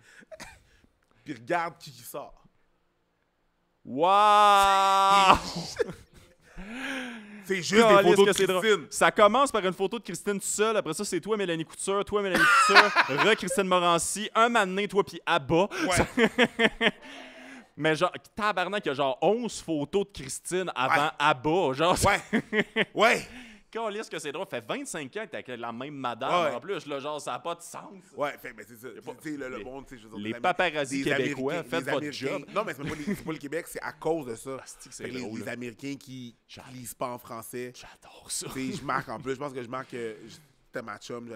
Puis regarde qui sort.
Waouh!
C'est juste des photos de Christine.
Ça commence par une photo de Christine tout seul. Après ça, c'est toi, Mélanie Couture. Toi, Mélanie Couture. Christine Morancy. Un moment donné, toi, puis Abba.
Ouais.
Mais genre, tabarnak, il y a genre 11 photos de Christine avant Abba. Genre,
Ouais.
Calisse que c'est drôle. Ça fait 25 ans que t'es avec la même madame. En plus, là, genre, ça n'a pas de sens.
Ouais, mais c'est ça. Tu sais, le monde, tu sais, je veux dire,
les paparazzis québécois, faites votre job.
Non, mais c'est pas le Québec, c'est à cause de ça.
C'est drôle,
les Américains qui lisent pas en français.
J'adore ça.
Je marque en plus. Je pense que je marque c'était ma chum,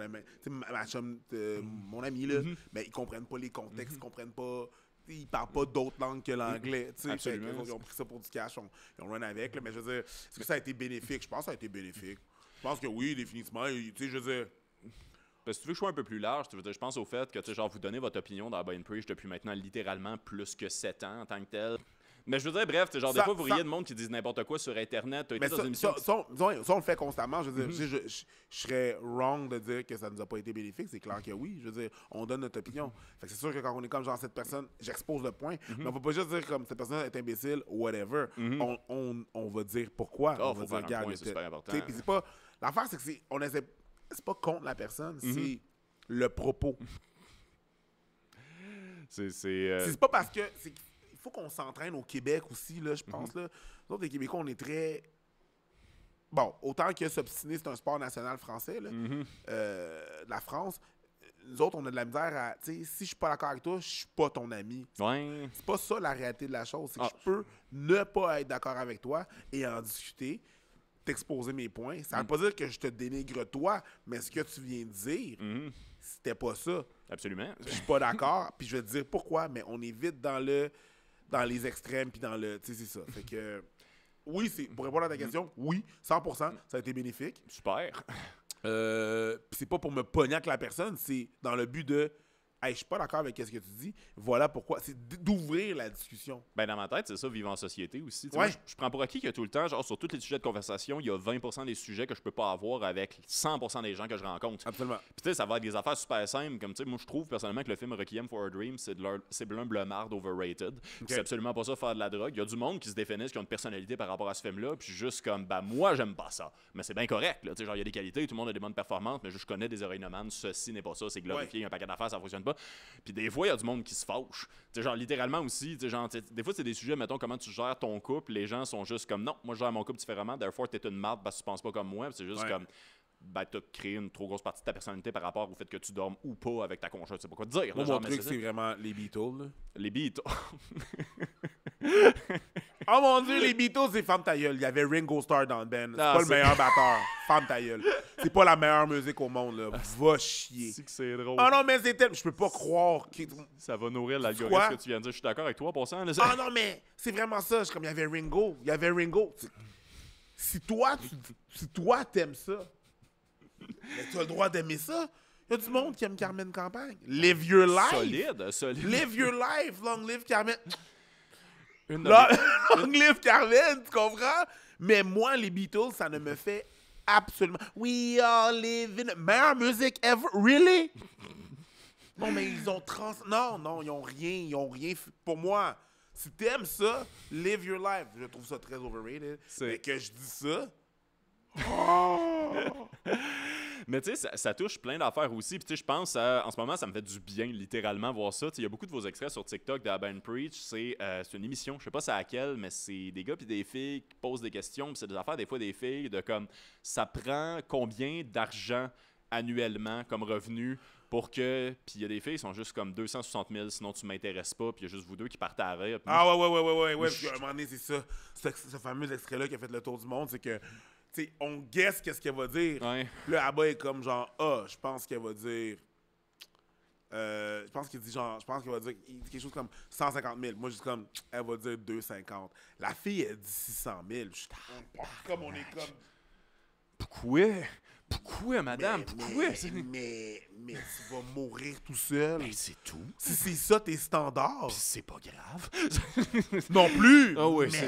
ma chum, mon ami, là, mais ils comprennent pas les contextes, ils comprennent pas... Ils parlent pas d'autres langues que l'anglais. Ils ont pris ça pour du cash, ils ont run avec. Là, mais je veux dire, est-ce que ça a été bénéfique? Je pense que ça a été bénéfique. Je pense que oui, définitivement. Je veux dire...
Parce que si tu veux que je sois un peu plus large, je pense au fait que genre, vous donnez votre opinion dans Ben Preach depuis maintenant littéralement plus que 7 ans en tant que tel. Mais je veux dire, bref, genre, des fois, vous riez de monde qui disent n'importe quoi sur Internet. T'as été dans une émission...
ça, on le fait constamment. Je veux dire, je serais wrong de dire que ça nous a pas été bénéfique. C'est clair que oui. Je veux dire, on donne notre opinion. Fait que c'est sûr que quand on est comme genre cette personne, j'expose le point. Mais on va pas juste dire comme cette personne est imbécile, whatever. On va dire pourquoi.
Oh,
on va dire, regarde,
c'est super important.
Puis c'est pas... L'affaire, c'est que on essaie... C'est pas contre la personne, c'est le propos. C'est pas parce que... Il faut qu'on s'entraîne au Québec aussi, là, je pense. Là. Nous autres, les Québécois, on est très... Bon, autant que s'obstiner, c'est un sport national français, là, la France. Nous autres, on a de la misère à... Tu sais, si je suis pas d'accord avec toi, je suis pas ton ami.
Ouais.
C'est pas ça la réalité de la chose. C'est que je peux ne pas être d'accord avec toi et en discuter, t'exposer mes points. Ça veut pas dire que je te dénigre toi, mais ce que tu viens de dire, c'était pas ça.
Absolument.
Je suis pas d'accord, puis je vais te dire pourquoi, mais on est vite dans les extrêmes, puis dans le... Tu sais, c'est ça. Fait que... Oui, pour répondre à ta question, oui, 100%, ça a été bénéfique.
Super.
Puis c'est pas pour me pogner avec la personne, c'est dans le but de... Hey, je suis pas d'accord avec ce que tu dis. Voilà pourquoi. C'est d'ouvrir la discussion.
Ben, dans ma tête, c'est ça, vivre en société aussi.
Ouais.
Moi, je prends pour acquis que tout le temps, genre, sur tous les sujets de conversation, il y a 20% des sujets que je peux pas avoir avec 100% des gens que je rencontre.
Absolument.
Puis, tu sais, ça va être des affaires super simples. Comme, tu sais, moi, je trouve personnellement que le film Requiem for a Dream, c'est de l'humble overrated. Okay. C'est absolument pas ça, faire de la drogue. Il y a du monde qui se définissent, qui ont une personnalité par rapport à ce film-là. Puis, juste comme, ben, moi, j'aime pas ça. Mais c'est bien correct, là. Tu sais, genre, il y a des qualités, tout le monde a des bonnes performances, mais je connais des héroïnomanes, ceci n'est pas ça, c'est glorifié, un paquet d'affaires, ça fonctionne pas. Puis, des fois, il y a du monde qui se fâche. T'sais, genre, littéralement aussi, genre, des fois, c'est des sujets, mettons, comment tu gères ton couple. Les gens sont juste comme, non, moi, je gère mon couple différemment. Therefore, t'es une marde parce que tu penses pas comme moi. C'est juste comme, ben, t'as créé une trop grosse partie de ta personnalité par rapport au fait que tu dormes ou pas avec ta conjointe. Je sais pas quoi te dire.
Moi, mon truc, c'est vraiment les Beatles. Là.
Les Beatles.
Oh mon Dieu, les Beatles, c'est femme ta gueule. Il y avait Ringo Starr dans le band. C'est pas le meilleur batteur. Femme ta gueule. C'est pas la meilleure musique au monde, là. Va chier.
C'est que c'est drôle.
Oh non, mais c'est tellement... Je peux pas croire que...
Ça va nourrir l'algorithme que tu viens de dire. Je suis d'accord avec toi, pour ça.
Ah non, mais c'est vraiment ça. Comme il y avait Ringo. Il y avait Ringo. Si toi, t'aimes ça, mais tu as le droit d'aimer ça. Il y a du monde qui aime Carmen Campagne. Live your life.
Solide.
Live your life. Long live Carmen. Long live Carmen, tu comprends? Mais moi, les Beatles, ça ne me fait absolument... We all live in... Meilleure musique ever? Really? Non, mais ils ont Non, ils ont rien... Pour moi, si t'aimes ça, live your life. Je trouve ça très overrated. Mais que je dis ça... Oh!
Mais tu sais, ça touche plein d'affaires aussi. Puis tu sais, je pense, en ce moment, ça me fait du bien, littéralement, voir ça. Il y a beaucoup de vos extraits sur TikTok de Ben Preach. C'est une émission, je sais pas c'est à laquelle, mais c'est des gars puis des filles qui posent des questions. Puis c'est des affaires, des fois, des filles de comme, ça prend combien d'argent annuellement comme revenu pour que... Puis il y a des filles qui sont juste comme 260 000, sinon tu m'intéresses pas. Puis il y a juste vous deux qui partent à rire.
Ah ouais. Puis à un moment donné, c'est ça. Ce fameux extrait-là qui a fait le tour du monde, c'est que... T'sais, on guesse qu'est-ce qu'elle va dire.
Ouais.
Là, Abba est comme genre, je pense qu'elle va dire. Je pense qu'elle va dire quelque chose comme 150 000. Moi, je dis comme, elle va dire 250. La fille, elle dit 600 000. Je suis comme, on est comme.
Pourquoi, madame? Pourquoi?
Mais tu vas mourir tout seul.
Ben, c'est tout.
Si c'est ça tes standards.
Pis c'est pas grave.
Non plus.
Ah oui,
mais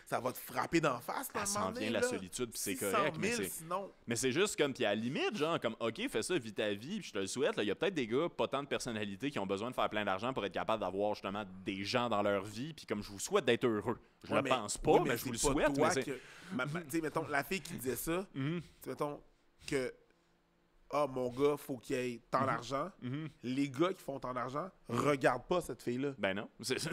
ça va te frapper d'en face.
Ça s'en vient la solitude, puis c'est correct. Mais c'est juste comme, puis à la limite, genre, comme, OK, fais ça, vis ta vie, puis je te le souhaite. Il y a peut-être des gars, pas tant de personnalité, qui ont besoin de faire plein d'argent pour être capable d'avoir justement des gens dans leur vie. Puis comme je vous souhaite d'être heureux. Je le pense pas, mais je vous le souhaite.
Tu sais, mettons, la fille qui disait ça, mettons que mon gars, faut qu'il ait tant d'argent. Les gars qui font tant d'argent regardent pas cette fille-là.
Ben non. C'est ça.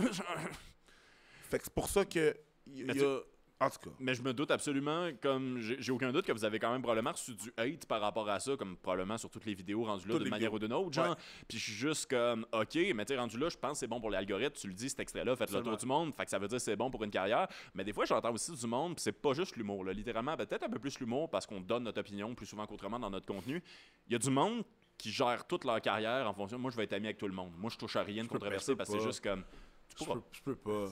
Fait que c'est pour ça que il y a En tout cas.
Mais je me doute absolument, comme j'ai aucun doute que vous avez quand même probablement reçu du hate par rapport à ça, comme probablement sur toutes les vidéos rendues là d'une manière ou d'une autre, genre. Ouais. Puis je suis juste comme, OK, mais tu sais, rendu là, je pense que c'est bon pour l'algorithme, tu le dis, cet extrait-là, faites le tour du monde, fait que ça veut dire que c'est bon pour une carrière. Mais des fois, j'entends aussi du monde, puis c'est pas juste l'humour, là, littéralement, peut-être un peu plus l'humour parce qu'on donne notre opinion plus souvent qu'autrement dans notre contenu. Il y a du monde qui gère toute leur carrière en fonction de moi, je vais être ami avec tout le monde. Moi, je touche à rien de controversé parce que c'est juste comme.
Je peux pas.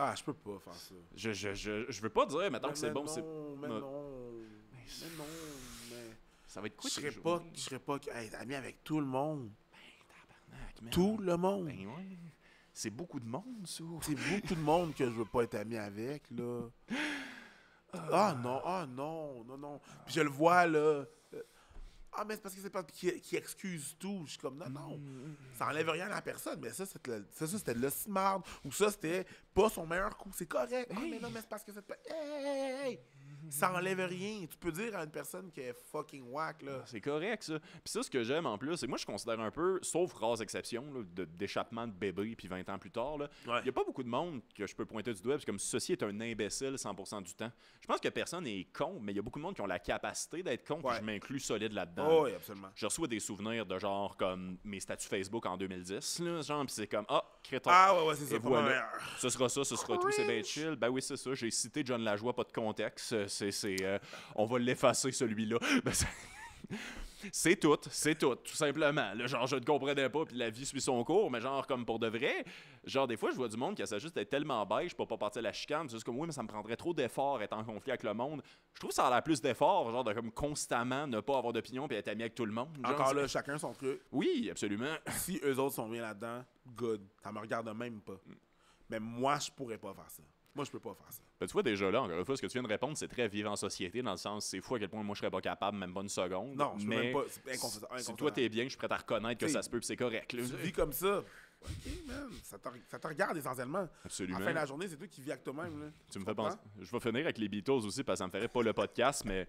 Ah, je peux pas faire ça.
Je veux pas dire, maintenant que c'est bon, c'est.
Mais non.
Ça va être quoi,
je serais pas ami avec tout le monde.
Tabarnak, man.
Tout le monde.
Ben ouais. C'est beaucoup de monde, ça.
C'est beaucoup de monde que je veux pas être ami avec, là. Non. Puis je le vois, là. Ah, mais c'est parce que c'est pas qui excuse tout. Je suis comme, non. Ça enlève rien à la personne. Mais ça c'était de l'hostie de marde. Ou ça, c'était pas son meilleur coup. C'est correct. Ah, mais non, mais c'est parce que c'est pas. Hey. Ça enlève rien. Tu peux dire à une personne qui est fucking whack, là.
C'est correct, ça. Puis ça, ce que j'aime en plus, c'est que moi, je considère un peu, sauf rare exception, là, d'échappement de bébé, puis 20 ans plus tard, il y a pas beaucoup de monde que je peux pointer du doigt, parce que comme ceci est un imbécile 100% du temps. Je pense que personne n'est con, mais il y a beaucoup de monde qui ont la capacité d'être con, puis je m'inclus solide là-dedans.
Oh, oui, absolument.
Je reçois des souvenirs de genre comme mes statuts Facebook en 2010, là, genre, puis c'est comme, crétin.
Ah, ouais, c'est ça.
Voilà. Ce sera ça, ce sera tout, c'est bien chill. Ben oui, c'est ça. J'ai cité John Lajoie, pas de contexte. On va l'effacer, celui-là. Ben, c'est tout, tout simplement. Là, genre, je ne comprenais pas, puis la vie suit son cours, mais genre, comme pour de vrai, genre, des fois, je vois du monde qui essaie juste d'être tellement beige pour pas partir à la chicane, c'est juste comme, oui, mais ça me prendrait trop d'efforts être en conflit avec le monde. Je trouve que ça a l'air plus d'efforts, genre, de comme constamment ne pas avoir d'opinion puis être ami avec tout le monde. Genre,
encore là, chacun son truc.
Oui, absolument.
Si eux autres sont bien là-dedans, good. Ça me regarde même pas. Mais moi, je pourrais pas faire ça. Moi, je peux pas faire ça.
Ben, tu vois, déjà là, encore une fois, ce que tu viens de répondre, c'est très vivre en société, dans le sens, c'est fou à quel point moi, je serais pas capable, même pas une seconde.
Non, je peux même pas. C'est
inconcevable. Si toi, t'es bien, je suis prêt à reconnaître que ça se peut, puis c'est correct. Là.
Tu vis comme ça. OK, man. Ça te regarde essentiellement.
Absolument.
À la fin de la journée, c'est toi qui vis avec toi-même. Là.
Tu me fais penser. Je vais finir avec les Beatles aussi, parce que ça me ferait pas le podcast, mais.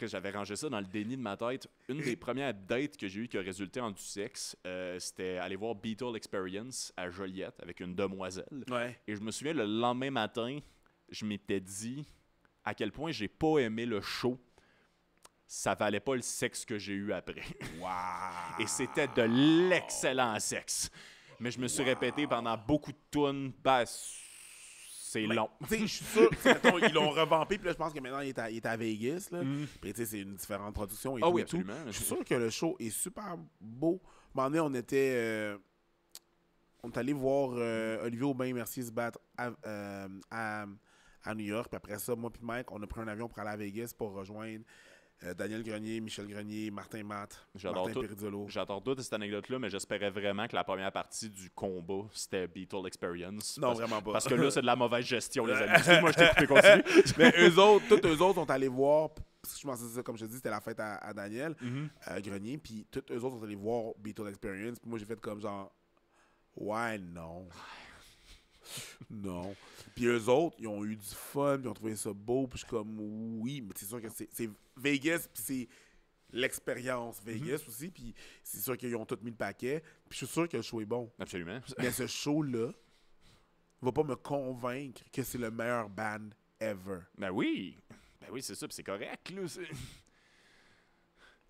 J'avais rangé ça dans le déni de ma tête. Une des premières dates que j'ai eues qui a résulté en du sexe, c'était aller voir Beatle Experience à Joliette avec une demoiselle.
Ouais.
Et je me souviens, le lendemain matin, je m'étais dit à quel point j'ai pas aimé le show. Ça valait pas le sexe que j'ai eu après.
Wow.
Et c'était de l'excellent sexe. Mais je me suis répété pendant beaucoup de tunes, c'est long.
Je suis sûr, mettons, ils l'ont revampé, puis là, je pense que maintenant, il est à Vegas. Là. Puis, tu sais, c'est une différente production et tout.
Oui,
et
absolument.
tout. Je suis sûr que le show est super beau. À un moment donné, on est allé voir Olivier Aubin-Mercier se battre à New York. Puis après ça, moi et Mike, on a pris un avion pour aller à Vegas pour rejoindre Daniel Grenier, Michel Grenier, Martin Matt, Martin Perizzolo.
J'adore toute cette anecdote-là, mais j'espérais vraiment que la première partie du combat, c'était Beatle Experience.
Non, vraiment pas.
Parce que là, c'est de la mauvaise gestion, les amis. Excuse-moi, je t'ai coupé, continue.
Mais tous eux autres sont allés voir, parce que je pensais ça, comme je te dis, c'était la fête à Daniel Grenier, puis tous eux autres sont allés voir Beatle Experience, puis moi j'ai fait comme genre, ouais, non. Non. Puis eux autres, ils ont eu du fun, puis ils ont trouvé ça beau, puis je suis comme, oui, mais c'est sûr que c'est Vegas, puis c'est l'expérience Vegas aussi, puis c'est sûr qu'ils ont tous mis le paquet, puis je suis sûr que le show est bon.
Absolument.
Mais ce show-là va pas me convaincre que c'est le meilleur band ever.
Ben oui, c'est ça, puis c'est correct, là.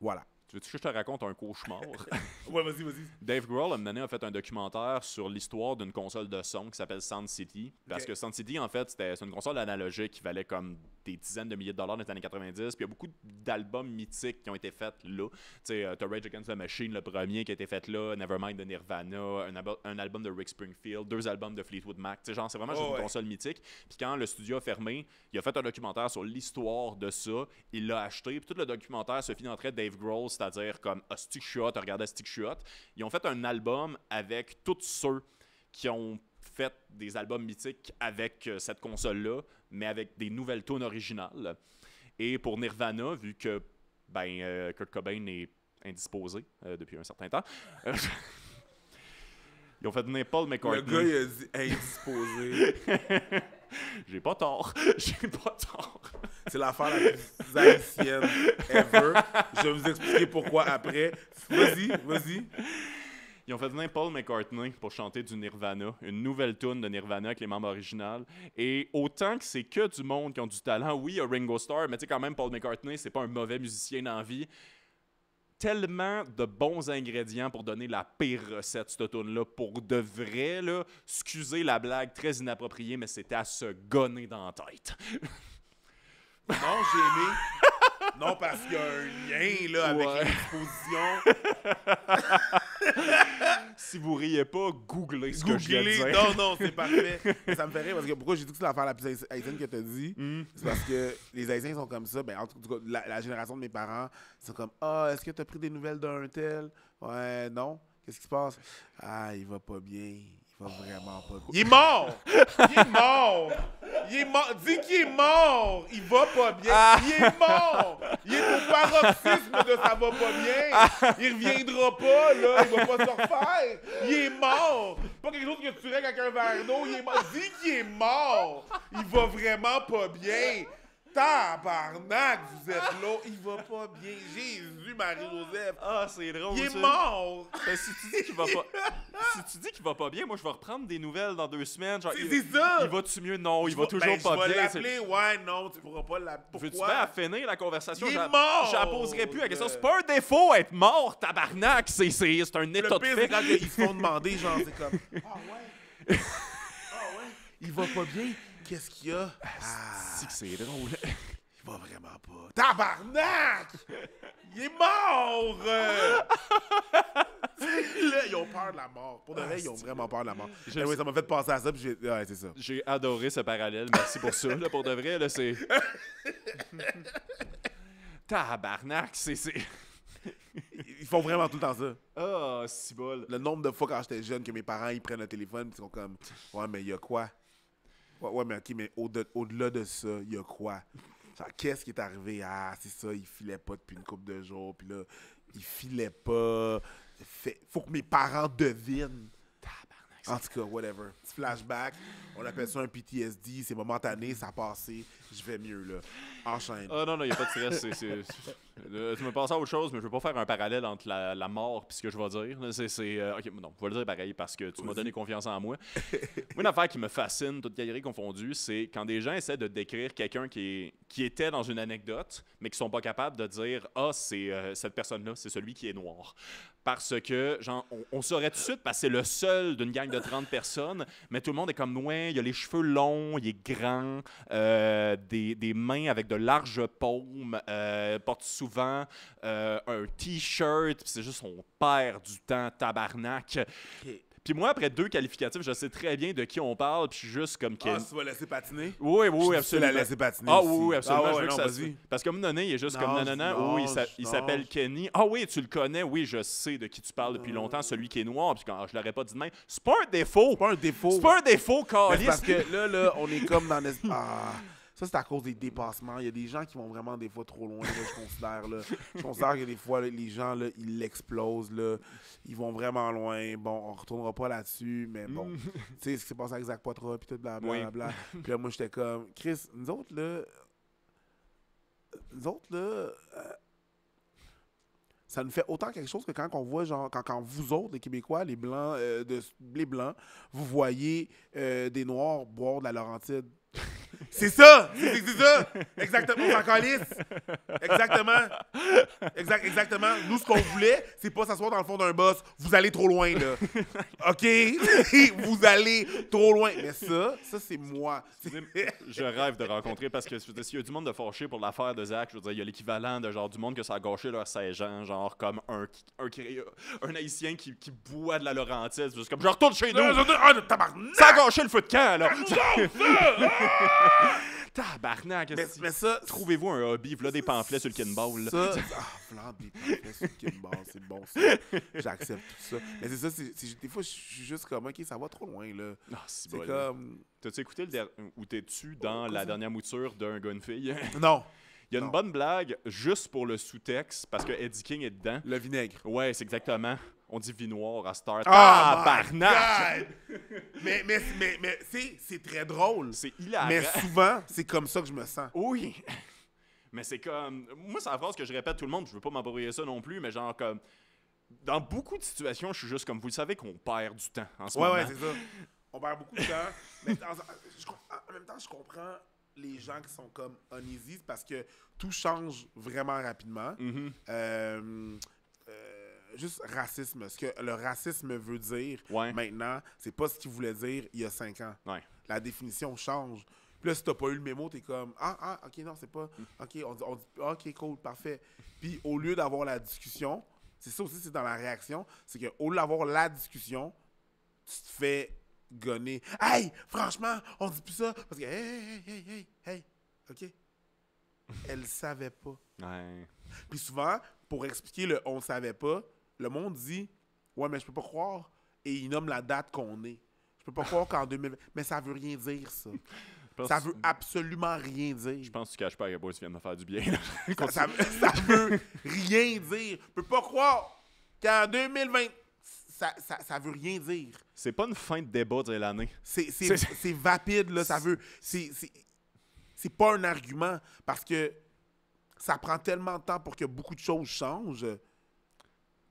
Voilà.
Tu veux-tu que je te raconte un cauchemar?
Ouais, vas-y.
Dave Grohl, à un moment donné, a fait un documentaire sur l'histoire d'une console de son qui s'appelle Sound City. Parce que Sound City, en fait, c'est une console analogique qui valait comme des dizaines de milliers de dollars dans les années 90. Puis il y a beaucoup d'albums mythiques qui ont été faits là. Tu sais, t'as Rage Against the Machine, le premier qui a été fait là, Nevermind de Nirvana, un album de Rick Springfield, 2 albums de Fleetwood Mac. Tu sais, genre, c'est vraiment juste une console mythique. Puis quand le studio a fermé, il a fait un documentaire sur l'histoire de ça. Il l'a acheté. Puis tout le documentaire se finit en trait de Dave Grohl, c'est-à-dire comme Stick Shot, regardez Stick Shot. Ils ont fait un album avec tous ceux qui ont fait des albums mythiques avec cette console-là, mais avec des nouvelles tunes originales. Et pour Nirvana, vu que Kurt Cobain est indisposé depuis un certain temps, ils ont fait venir Paul McCartney.
Le gars, il a dit indisposé.
J'ai pas tort.
C'est l'affaire la plus haïtienne ever. Je vais vous expliquer pourquoi après. Vas-y.
Ils ont fait venir Paul McCartney pour chanter du Nirvana, une nouvelle tune de Nirvana avec les membres originaux. Et autant que c'est que du monde qui ont du talent, oui, il y a Ringo Starr, mais tu sais, quand même, Paul McCartney, c'est pas un mauvais musicien dans la vie. Tellement de bons ingrédients pour donner la pire recette, cette tune-là. Pour de vrai, là, excusez la blague très inappropriée, mais c'était à se gonner dans la tête.
Non, j'ai aimé. Non, parce qu'il y a un lien là, avec l'exposition.
Si vous riez pas, googlez ce que je viens de dire.
Non, c'est parfait. Mais ça me fait rire parce que pourquoi j'ai dit que c'est l'affaire la plus haïtienne que tu as dit? C'est parce que les Haïtiens sont comme ça. Ben, en tout cas, la génération de mes parents, ils sont comme est-ce que tu as pris des nouvelles d'un tel? Ouais, non. Qu'est-ce qui se passe? Ah, il va pas bien. Il va vraiment pas bien. Il est mort! Il est mort! Il est mort! Dis qu'il est mort! Il va pas bien! Il est mort! Il est au paroxysme de ça va pas bien! Il reviendra pas, là! Il va pas se refaire! Il est mort! Pas quelque chose que tu règles avec un verre d'eau! Il est mort! Dis qu'il est mort! Il va vraiment pas bien! Tabarnak, vous êtes là! Il va pas bien! Jésus, Marie-Joseph!
Ah, c'est drôle,
il est mort!
Ben, si tu dis qu'il va pas... si tu dis qu'il va pas bien, moi, je vais reprendre des nouvelles dans 2 semaines. Genre,
c'est ça!
Il va-tu mieux? Non, il va toujours pas bien.
Je vais l'appeler, ouais, non, tu pourras pas l'appeler. Pourquoi?
Veux-tu bien finir la conversation?
Il est mort!
Je la poserai plus à la question. C'est pas un défaut être mort, tabarnak! C'est un état de fait.
Le pire, c'est quand ils se font demander, genre, c'est comme... Ah ouais? Ah ouais? Il va pas bien? Qu'est-ce qu'il y a?
Si que c'est drôle.
Il va vraiment pas. Tabarnak! Il est mort! Là, ils ont peur de la mort. Pour de vrai, ils ont vraiment peur de la mort. Ça m'a fait penser à ça, puis ouais, c'est ça.
J'ai adoré ce parallèle. Merci pour ça. Là, pour de vrai, là, c'est... Tabarnak, c'est...
Ils font vraiment tout le temps ça.
Ah, si bol.
Le nombre de fois quand j'étais jeune que mes parents, ils prennent le téléphone, ils sont comme... Ouais, mais il y a quoi? Ouais, mais OK, mais au-delà de ça, il y a quoi? Genre, qu'est-ce qui est arrivé? Ah, c'est ça, il filait pas depuis une couple de jours, puis là, il filait pas. Faut que mes parents devinent. En tout cas, whatever. Petit flashback, on appelle ça un PTSD, c'est momentané, ça a passé, je vais mieux, là. Enchaîne.
Ah non, il n'y a pas de stress. Tu me penses à autre chose, mais je veux pas faire un parallèle entre la mort et ce que je vais dire. OK, non, je vais le dire pareil parce que tu m'as donné confiance en moi. Moi, une affaire qui me fascine, toute galerie confondue, c'est quand des gens essaient de décrire quelqu'un qui était dans une anecdote, mais qui sont pas capables de dire « Ah, c'est cette personne-là, c'est celui qui est noir. » Parce que, genre, on saurait tout de suite parce que c'est le seul d'une gang de 30 personnes, mais tout le monde est comme loin, il a les cheveux longs, il est grand, des mains avec de larges paumes, porte souvent un t-shirt, puis c'est juste on perd du temps, tabarnak.
Okay.
Puis moi, après 2 qualificatifs, je sais très bien de qui on parle, puis je suis juste comme...
Ah, tu vas laisser patiner?
Oui, absolument.
Tu vas la laisser patiner
Ah
aussi.
oui, absolument.
Ah,
je
ouais,
veux
non,
que ça
vas-y.
Parce que comme il est juste comme non. Oui, il s'appelle Kenny. Ah oui, tu le connais. Oui, je sais de qui tu parles depuis longtemps, celui qui est noir. Puis quand je l'aurais pas dit de même, c'est pas un défaut.
C'est pas un défaut.
C'est pas un défaut, Carlis.
Parce que là, on est comme dans ça, c'est à cause des dépassements. Il y a des gens qui vont vraiment des fois trop loin, là, je considère. Là. Je considère que des fois, là, les gens, là, ils l'explosent. Là. Ils vont vraiment loin. Bon, on retournera pas là-dessus, mais bon. Tu sais, ce qui s'est passé avec Zach Poitras, puis tout, blablabla. Oui. Puis là, moi, j'étais comme, Chris, nous autres, ça nous fait autant quelque chose que quand on voit, genre, quand vous autres, les Québécois, les Blancs, vous voyez des Noirs boire de la Laurentide. C'est ça! C'est ça! Exactement, on s'en calisse! Exactement! Exactement. Nous, ce qu'on voulait, c'est pas s'asseoir dans le fond d'un boss. Vous allez trop loin, là. OK? Vous allez trop loin. Mais ça c'est moi.
Je rêve de rencontrer, parce que s'il y a du monde de fâché pour l'affaire de Zach, je veux dire, il y a l'équivalent de genre du monde que ça a gâché leur 16 ans, genre comme un Haïtien qui boit de la Laurentide. C'est juste comme, je retourne chez nous! Ça a gâché le feu de camp, là! Tabarnak!
Mais ça...
Trouvez-vous un hobby, voilà des pamphlets sur le kinball.
Voilà des pamphlets sur le kinball, c'est bon ça. J'accepte tout ça. Mais c'est ça, des fois je suis juste comme, OK, ça va trop loin, là.
Ah, c'est
comme...
T'as-tu écouté ou t'es-tu dans la dernière mouture d'un gars, une fille?
Non.
Il y a une bonne blague juste pour le sous-texte, parce que Eddie King est dedans.
Le vinaigre.
Ouais, c'est exactement. On dit vie noire à Star.
Tabarnak! Mais c'est très drôle.
C'est hilarant.
Mais souvent, c'est comme ça que je me sens.
Oui. Mais c'est comme... Moi, c'est la phrase que je répète tout le monde, je veux pas m'approprier ça non plus, mais genre comme... dans beaucoup de situations, je suis juste comme vous le savez qu'on perd du temps en ce
Ouais,
moment.
ouais, c'est ça. On perd beaucoup de temps. Mais en même temps, je comprends les gens qui sont comme uneasy parce que tout change vraiment rapidement. Juste racisme. Ce que le racisme veut dire maintenant, c'est pas ce qu'il voulait dire il y a 5 ans.
Ouais.
La définition change. Puis là, si t'as pas eu le mémo, t'es comme ok, non, c'est pas. Ok, on dit ok, cool, parfait. Puis au lieu d'avoir la discussion, c'est ça aussi, c'est dans la réaction, c'est qu'au lieu d'avoir la discussion, tu te fais gonner. Hey, franchement, on dit plus ça. Parce que, hey, ok. Elle savait pas.
Ouais.
Puis souvent, pour expliquer le on savait pas, le monde dit ouais, mais je peux pas croire. Et il nomme la date qu'on est. Je peux pas croire qu'en 2020. Mais ça veut rien dire, ça. Ça veut absolument rien dire.
Je pense que tu caches pas à quel point tu viens de me faire du bien.
ça veut rien dire. Je peux pas croire qu'en 2020, ça veut rien dire.
C'est pas une fin de débat de l'année.
C'est vapide, là. Ça veut. C'est pas un argument parce que ça prend tellement de temps pour que beaucoup de choses changent.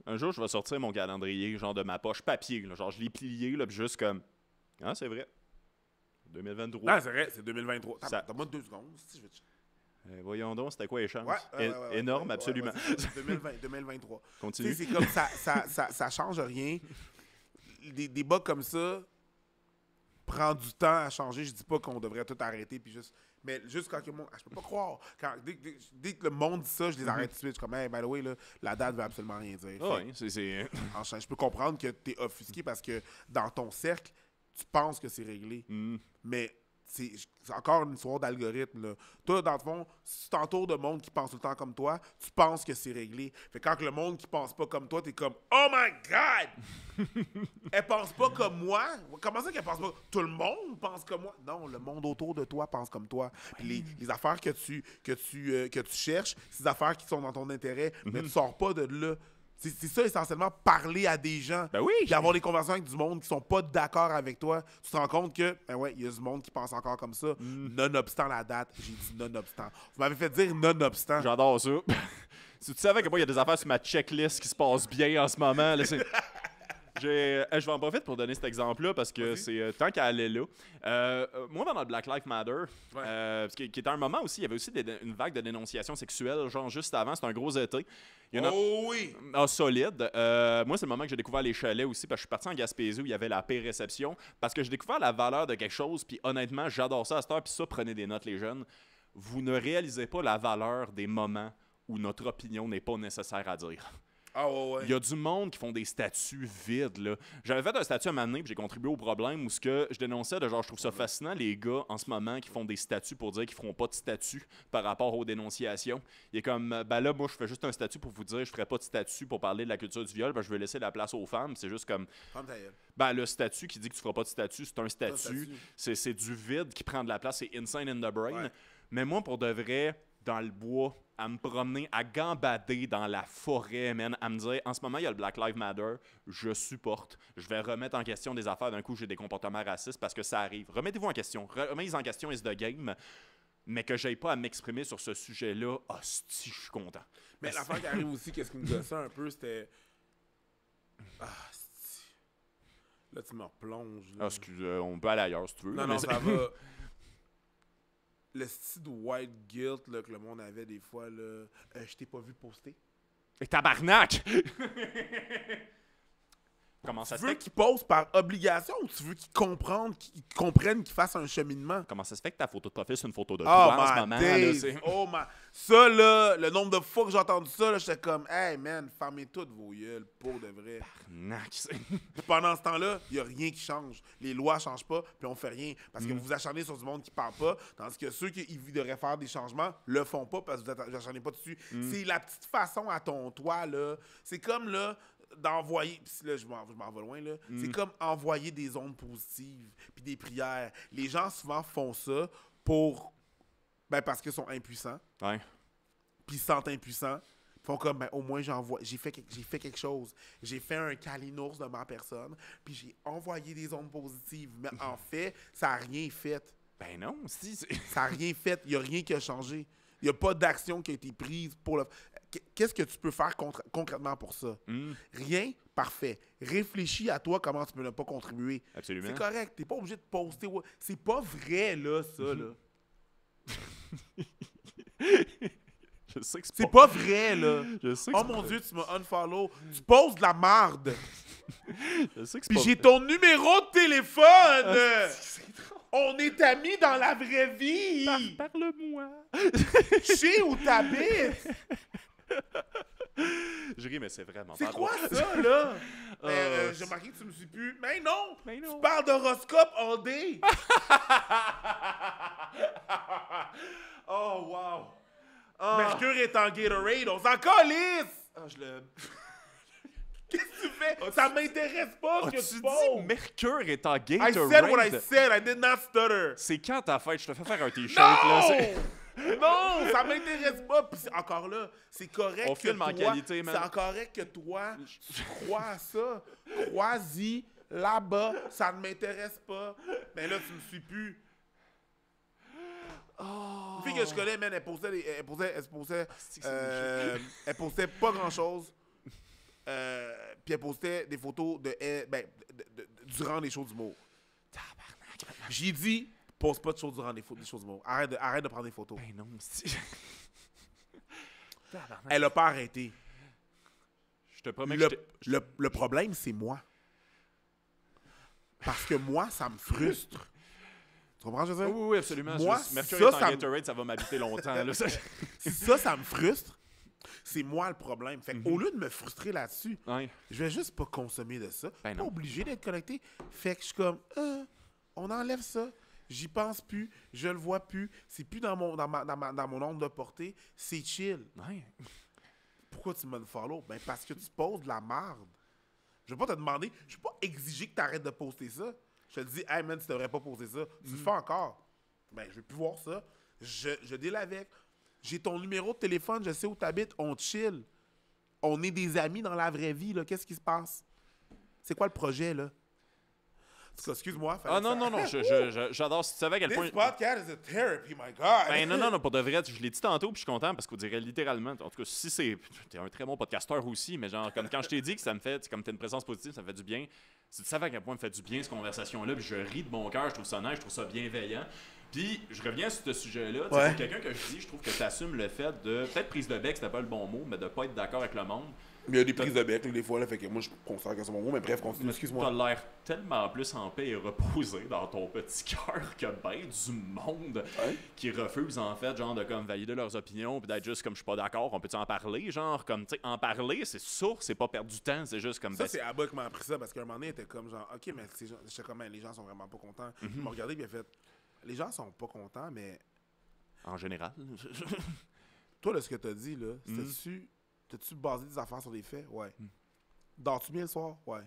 Un jour, je vais sortir mon calendrier, genre de ma poche papier. Là, genre, je l'ai plié, là, puis juste comme. Ah, c'est vrai. 2023.
Non, c'est vrai, c'est 2023. T'as-moi 2 secondes. Si je veux te...
voyons donc, c'était quoi les chances?
Ouais,
énorme, absolument.
2023.
Continue.
C'est comme ça change rien. Des bugs comme ça prend du temps à changer. Je dis pas qu'on devrait tout arrêter puis juste. Mais juste quand je peux pas croire. Dès que le monde dit ça, je les arrête tout de suite. Je suis comme, hey, by the way, là, la date veut absolument rien dire.
Oui, c'est...
Enfin, je peux comprendre que tu es offusqué parce que dans ton cercle, tu penses que c'est réglé. Mais c'est encore une histoire d'algorithme. Là. Toi, dans le fond, si tu t'entoures de monde qui pense tout le temps comme toi, tu penses que c'est réglé. Fait que quand le monde qui pense pas comme toi, t'es comme « Oh my God! Elle pense pas comme moi? Comment ça qu'elle pense pas? Tout le monde pense comme moi? » Non, le monde autour de toi pense comme toi. Puis les affaires que tu cherches, c'est des affaires qui sont dans ton intérêt, mais tu sors pas de là. C'est ça, essentiellement, parler à des gens.
Ben oui!
Puis avoir des conversations avec du monde qui sont pas d'accord avec toi. Tu te rends compte que, ben ouais, il y a du monde qui pense encore comme ça. Nonobstant la date, j'ai dit nonobstant. Vous m'avez fait dire nonobstant.
J'adore ça. Si tu savais que moi, il y a des affaires sur ma checklist qui se passent bien en ce moment, là, c'est... Je vais en profiter pour donner cet exemple-là parce que c'est tant qu'elle allait là. Moi, pendant le Black Lives Matter, qui était un moment aussi, il y avait aussi une vague de dénonciation sexuelle, genre juste avant, c'était un gros été.
Oui!
Solide. Moi, c'est le moment que j'ai découvert les chalets aussi, parce que je suis parti en Gaspésie où il y avait la paix réception, parce que j'ai découvert la valeur de quelque chose, puis honnêtement, j'adore ça à cette heure, puis ça, prenez des notes, les jeunes. Vous ne réalisez pas la valeur des moments où notre opinion n'est pas nécessaire à dire.
Ah ouais.
Il y a du monde qui font des statuts vides, là. J'avais fait un statut à un moment donné, puis j'ai contribué au problème où ce que je dénonçais de genre, je trouve ça fascinant, les gars, en ce moment, qui font des statuts pour dire qu'ils feront pas de statut par rapport aux dénonciations. Il est comme, ben là, moi, je fais juste un statut pour vous dire, je ferai pas de statut pour parler de la culture du viol, ben je vais laisser la place aux femmes. C'est juste comme, ben le statut qui dit que tu feras pas de statut, c'est un statut. C'est du vide qui prend de la place, c'est insane in the brain. Ouais. Mais moi, pour de vrai, dans le bois, à me promener, à gambader dans la forêt, man, à me dire, en ce moment, il y a le Black Lives Matter, je supporte. Je vais remettre en question des affaires d'un coup, j'ai des comportements racistes parce que ça arrive. Remettez-vous en question. Remettez en question, is the game. Mais que j'aille pas à m'exprimer sur ce sujet-là, hostie, je suis content.
Mais l'affaire qui arrive aussi, qu'est-ce qui me gossait un peu, c'était... Là, tu me replonges. Là.
Excuse, on peut aller ailleurs si tu veux.
Non, ça va... Le style de white guilt là, que le monde avait des fois, là, je t'ai pas vu poster.
Et tabarnak! Comment ça se fait?
Tu veux qu'ils posent par obligation ou tu veux qu'ils comprennent, qu'ils fassent un cheminement?
Comment ça se fait que ta photo de profil, c'est une photo de toi en ce moment? Là,
ça, là, le nombre de fois que j'ai entendu ça, là, j'étais comme, hey man, fermez toutes vos gueules, pour de vrai. Pendant ce temps-là, il n'y a rien qui change. Les lois ne changent pas, puis on fait rien. Parce que vous vous acharnez sur du monde qui ne parle pas, tandis que ceux qui devraient faire des changements le font pas parce que vous vous acharnez pas dessus. C'est la petite façon à ton toit, là. C'est comme, là, d'envoyer, puis là je m'en vais loin là, c'est comme envoyer des ondes positives puis des prières. Les gens souvent font ça parce qu'ils sont impuissants.
Ouais.
Puis ils se sentent impuissants. Ils font comme au moins j'ai fait quelque chose. J'ai fait un calinours de ma personne, puis j'ai envoyé des ondes positives, mais en fait, ça n'a rien fait.
Ben non, si
ça n'a rien fait, il n'y a rien qui a changé. Il n'y a pas d'action qui a été prise pour le... qu'est-ce que tu peux faire concrètement pour ça? Rien? Parfait. Réfléchis à toi comment tu peux ne pas contribuer.
Absolument.
C'est correct. T'es pas obligé de poster. C'est pas vrai, là, ça, là.
Je sais que
c'est pas vrai, là.
Je sais que
oh mon Dieu, tu m'as unfollow. Tu poses de la marde.
Je sais que c'est
Puis
pas
j'ai
vrai.
ton numéro de téléphone. On est amis dans la vraie vie.
Parle-moi.
Je sais où t'habites.
Je ris, mais c'est vraiment
C'est
pas
quoi
drôle.
ça, là? J'ai remarqué que tu me suis plus. Mais non!
Mais non.
Tu parles d'horoscope all day!
Oh, wow. Oh.
Mercure est en Gatorade, on s'en calisse!
Ah, je le...
Qu'est-ce que tu fais? Ça m'intéresse pas ce que
tu
tu
dis
poses!
Mercure est en
I
Gatorade?
said what I said, I did not stutter!
C'est quand ta fête? Je te fais faire un t-shirt, là.
Non! Non, ça m'intéresse pas. Puis encore là, c'est correct
On
que
filme
toi,
en qualité, man.
c'est correct que toi, tu crois à ça. Crois-y, là-bas, ça ne m'intéresse pas. Mais là, tu me suis plus.
Oh.
Une fille que je connais, man, elle postait pas grand-chose. Puis elle postait des photos durant les shows d'humour. J'ai dit, pose pas de choses durant des shows d'humour. Arrête de prendre des photos.
Ben non,
Elle a pas arrêté.
Je te promets que
Le problème, c'est moi. Parce que moi, ça me frustre. Tu comprends ce que je veux dire?
Oui, absolument.
Moi,
Mercure
ça,
est en Gatorade, ça va m'habiter longtemps. Là.
Si ça me frustre, c'est moi le problème. Fait qu'au lieu de me frustrer là-dessus,
Ouais.
je vais juste pas consommer de ça.
Ben
Pas
non.
obligé d'être connecté. Fait que je suis comme, on enlève ça. J'y pense plus. Je le vois plus. C'est plus dans mon onde de portée. C'est chill.
Ouais.
Pourquoi tu me follow? Ben parce que tu poses de la merde. Je vais pas te demander, je vais pas exiger que tu arrêtes de poster ça. Je te dis, hey man, tu devrais pas poster ça. Tu le fais encore. Ben, je vais plus voir ça. Je deal avec. J'ai ton numéro de téléphone, je sais où tu habites, on chill. On est des amis dans la vraie vie, là. Qu'est-ce qui se passe? C'est quoi le projet, là? En tout cas, excuse-moi.
Ah non, j'adore. Si tu savais à quel point...
This podcast is a therapy, my God!
Ben non, pour de vrai, je l'ai dit tantôt, puis je suis content parce qu'on dirait littéralement, en tout cas, si c'est... T'es un très bon podcasteur aussi, mais genre, comme quand je t'ai dit que ça me fait, comme t'as une présence positive, ça me fait du bien. Si tu savais à quel point me fait du bien, cette conversation-là, puis je ris de mon cœur, je trouve ça nice, je trouve ça bienveillant. Puis, je reviens sur ce sujet-là.
Ouais.
Pour quelqu'un que je dis, je trouve que t'assumes le fait de... Peut-être prise de bec, c'était pas le bon mot, mais de pas être d'accord avec le monde.
Mais il y a des prises de bec, là, des fois, là, fait que moi, je considère que c'est mon mot, mais bref, continue, excuse-moi.
T'as l'air tellement plus en paix et reposé dans ton petit cœur que ben du monde qui refuse, en fait, genre, de comme valider leurs opinions puis d'être juste comme je suis pas d'accord, on peut-tu en parler, genre, comme, tu sais, en parler, c'est sûr, c'est pas perdre du temps, c'est juste comme...
Ça, c'est Abba qui m'a appris ça, parce qu'à un moment donné, il était comme genre, OK, mais j'étais comme, les gens sont vraiment pas contents. Il m'a regardé, puis il a fait, les gens sont pas contents, mais...
En général.
Toi, là, ce que t'as dit, là, c'était-tu... T'as-tu basé des affaires sur des faits? Ouais. Dors-tu bien le soir? Ouais.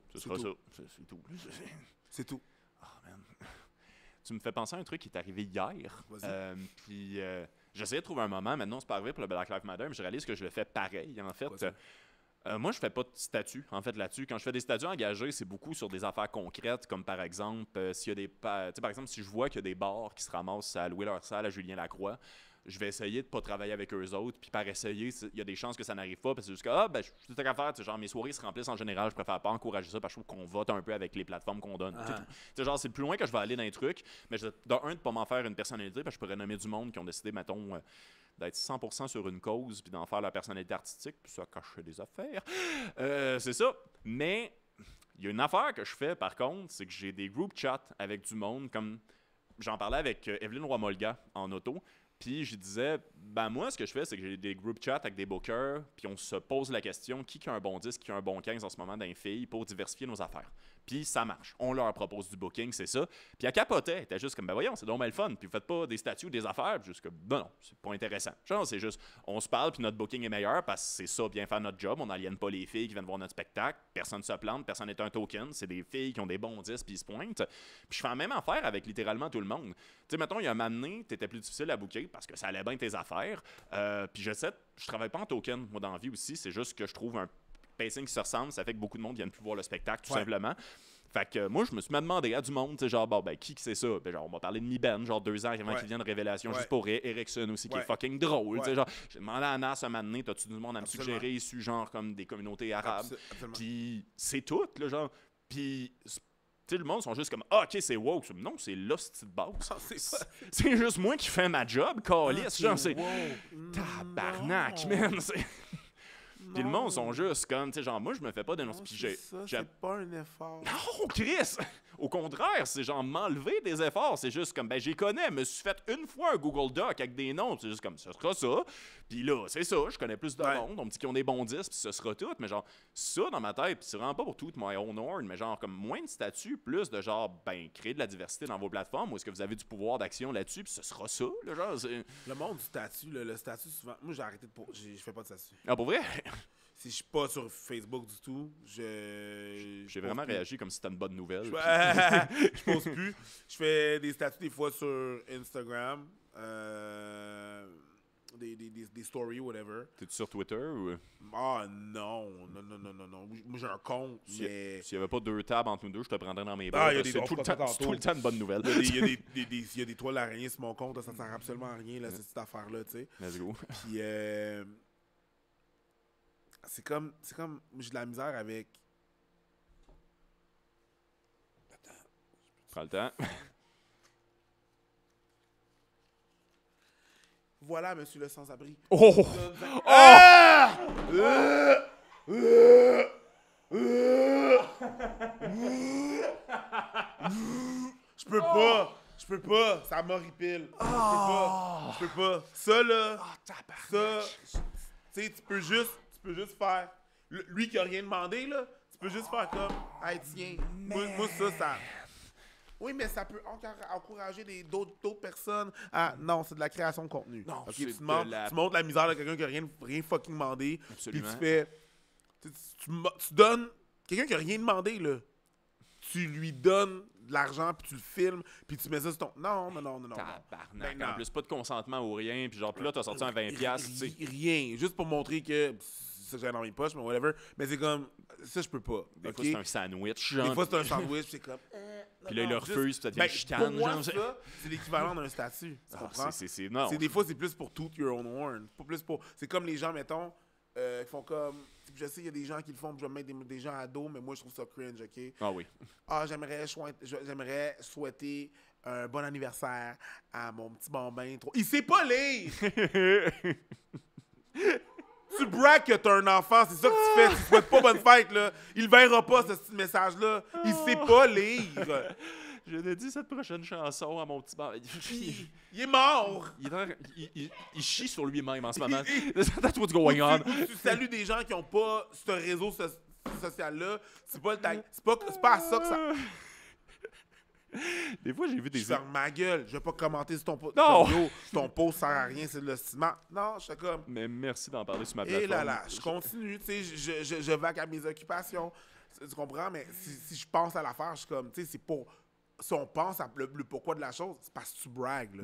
Ce sera ça. C'est tout.
C'est tout.
Ah, man. Tu me fais penser à un truc qui est arrivé hier. Puis j'essayais de trouver un moment. Maintenant, c'est pas arrivé pour le Black Lives Matter, mais je réalise que je le fais pareil, en fait. Moi, je fais pas de statut, en fait, là-dessus. Quand je fais des statuts engagés, c'est beaucoup sur des affaires concrètes, comme par exemple, s'il y a des... par exemple, si je vois qu'il y a des bars qui se ramassent à louer leur salle à Julien Lacroix, je vais essayer de pas travailler avec eux autres, puis par essayer, il y a des chances que ça n'arrive pas, parce que c'est juste que, je suis tout à faire, genre, mes soirées se remplissent en général, je préfère pas encourager ça, parce que je trouve qu'on vote un peu avec les plateformes qu'on donne. Genre, c'est le plus loin que je vais aller dans les trucs, mais de pas m'en faire une personnalité, parce que je pourrais nommer du monde qui ont décidé, mettons, d'être 100% sur une cause, puis d'en faire leur personnalité artistique, puis ça cache des affaires. C'est ça. Mais il y a une affaire que je fais, par contre, c'est que j'ai des group chats avec du monde, comme j'en parlais avec Evelyne Roy-Molga en auto. Puis je disais, ben moi, ce que je fais, c'est que j'ai des group chats avec des bookers, puis on se pose la question, qui a un bon 10, qui a un bon 15 en ce moment dans les filles, pour diversifier nos affaires. Puis ça marche. On leur propose du booking, c'est ça. Puis elle capotait, elle était juste comme, ben voyons, c'est donc bien le fun. Puis vous faites pas des statuts ou des affaires, puis juste comme, non, c'est pas intéressant. Genre, c'est juste, on se parle, puis notre booking est meilleur, parce que c'est ça, bien faire notre job. On n'aliène pas les filles qui viennent voir notre spectacle. Personne ne se plante, personne n'est un token. C'est des filles qui ont des bons 10, puis ils se pointent. Puis je fais la même affaire avec littéralement tout le monde. Tu sais, mettons, il y a un moment donné, t'étais plus difficile à booker parce que ça allait bien tes affaires. Puis je travaille pas en token, moi, dans la vie aussi. C'est juste que je trouve un pacing qui se ressemble. Ça fait que beaucoup de monde viennent plus voir le spectacle, tout simplement. Fait que moi, je me suis demandé à du monde, tu sais, genre, bon, ben, qui c'est ça? Ben, genre, on m'a parlé de Mi-Ben, genre 2 ans avant qu'il vienne de Révélation, juste pour Erickson aussi, qui est fucking drôle, tu sais, genre, j'ai demandé à Nas un moment donné, t'as-tu du monde à me suggérer issu, genre, comme des communautés arabes? Puis c'est tout, là, genre, puis... Tu sais, le monde sont juste comme ah, ok, c'est woke. Non, c'est l'hostie de base. C'est juste moi qui fais ma job, calice. Genre, c'est. Tabarnak, man. Puis le monde sont juste comme, tu sais, genre, moi, je me fais pas dénoncer.
C'est pas un effort.
Non, Chris! Au contraire, c'est genre m'enlever des efforts. C'est juste comme, ben, j'y connais, me suis fait une fois un Google Doc avec des noms. C'est juste comme, ce sera ça. Puis là, c'est ça, je connais plus de monde. On me dit qu'ils ont des bons disques, puis ce sera tout. Mais genre, ça dans ma tête, puis c'est vraiment pas pour tout my own horn, mais genre, comme moins de statut, plus de genre, ben, créer de la diversité dans vos plateformes, ou est-ce que vous avez du pouvoir d'action là-dessus, puis ce sera ça, là, genre, c'est...
Le monde du statut, le statut, souvent. Moi, j'ai arrêté de. Je fais pas de statut.
Ah, pour vrai?
Si je suis pas sur Facebook du tout, j'ai
vraiment réagi comme si c'était une bonne nouvelle.
Je pose plus. Je fais des statuts des fois sur Instagram, des stories, whatever.
T'es-tu sur Twitter ou...
Ah non. Moi j'ai un compte, mais...
S'il y avait pas 2 tables entre nous deux, je te prendrais dans mes bras. C'est tout le temps une bonne nouvelle.
Il y a des toiles d'araignée sur mon compte, ça sert absolument à rien, là, cette affaire-là, tu sais.
Let's go.
Puis c'est comme j'ai de la misère avec... Attends.
Prends le temps.
Voilà, monsieur le sans-abri.
Oh!
Ah! Je peux pas. Ça m'horripile. Je peux pas. Ça, là, ça, tu sais, tu peux juste faire... Lui qui a rien demandé, là, tu peux juste faire comme, hey, tiens, moi ça... Oui, mais ça peut encourager d'autres personnes à... Non, c'est de la création de contenu.
Non,
okay, tu montres la misère de quelqu'un qui a rien fucking demandé.
Absolument.
Puis tu fais... Tu donnes... Quelqu'un qui a rien demandé, là, tu lui donnes de l'argent, puis tu le filmes, puis tu mets ça sur ton... Non.
Tabarnak. En plus, pas de consentement ou rien, puis genre, puis là, t'as sorti un 20$, tu sais.
Rien. Juste pour montrer que... Ça, j'ai dans mes poches, mais whatever. Mais c'est comme... Ça, je peux pas.
Des fois, c'est un sandwich, genre.
Des fois, c'est un sandwich, c'est comme...
Puis là, il le refuse, puis ça devient chicane.
Pour moi, ça, c'est l'équivalent d'un statut. Tu comprends?
Non.
Des fois, c'est plus pour toot your own horn. Pas plus pour... C'est comme les gens, mettons, qui font comme... Je sais, il y a des gens qui le font, puis je vais mettre des gens à dos, mais moi, je trouve ça cringe, OK?
Ah oui.
Ah, j'aimerais souhaiter un bon anniversaire à mon petit bambin. Il sait pas lire! Tu braques que t'as un enfant, c'est ça que tu fais. Tu souhaites pas bonne fête, là. Il verra pas ce petit message-là. Il sait pas lire.
Je l'ai dit cette prochaine chanson à mon petit bambin.
Il est mort!
Il chie sur lui-même en ce moment. That's what's going on.
Tu salues des gens qui ont pas ce réseau social-là. C'est pas à ça que ça...
Des fois, j'ai vu des...
Je ferme ma gueule. Je vais pas commenter sur ton post.
Non!
Ton post sert à rien, c'est de l'estiment. Non, je suis comme...
Mais merci d'en parler sur ma plateforme.
Et là, je continue, tu sais, je vague à mes occupations. Tu comprends? Mais si je pense à l'affaire, je suis comme, tu sais, c'est pour... Si on pense à le pourquoi de la chose, c'est parce que tu bragues, là.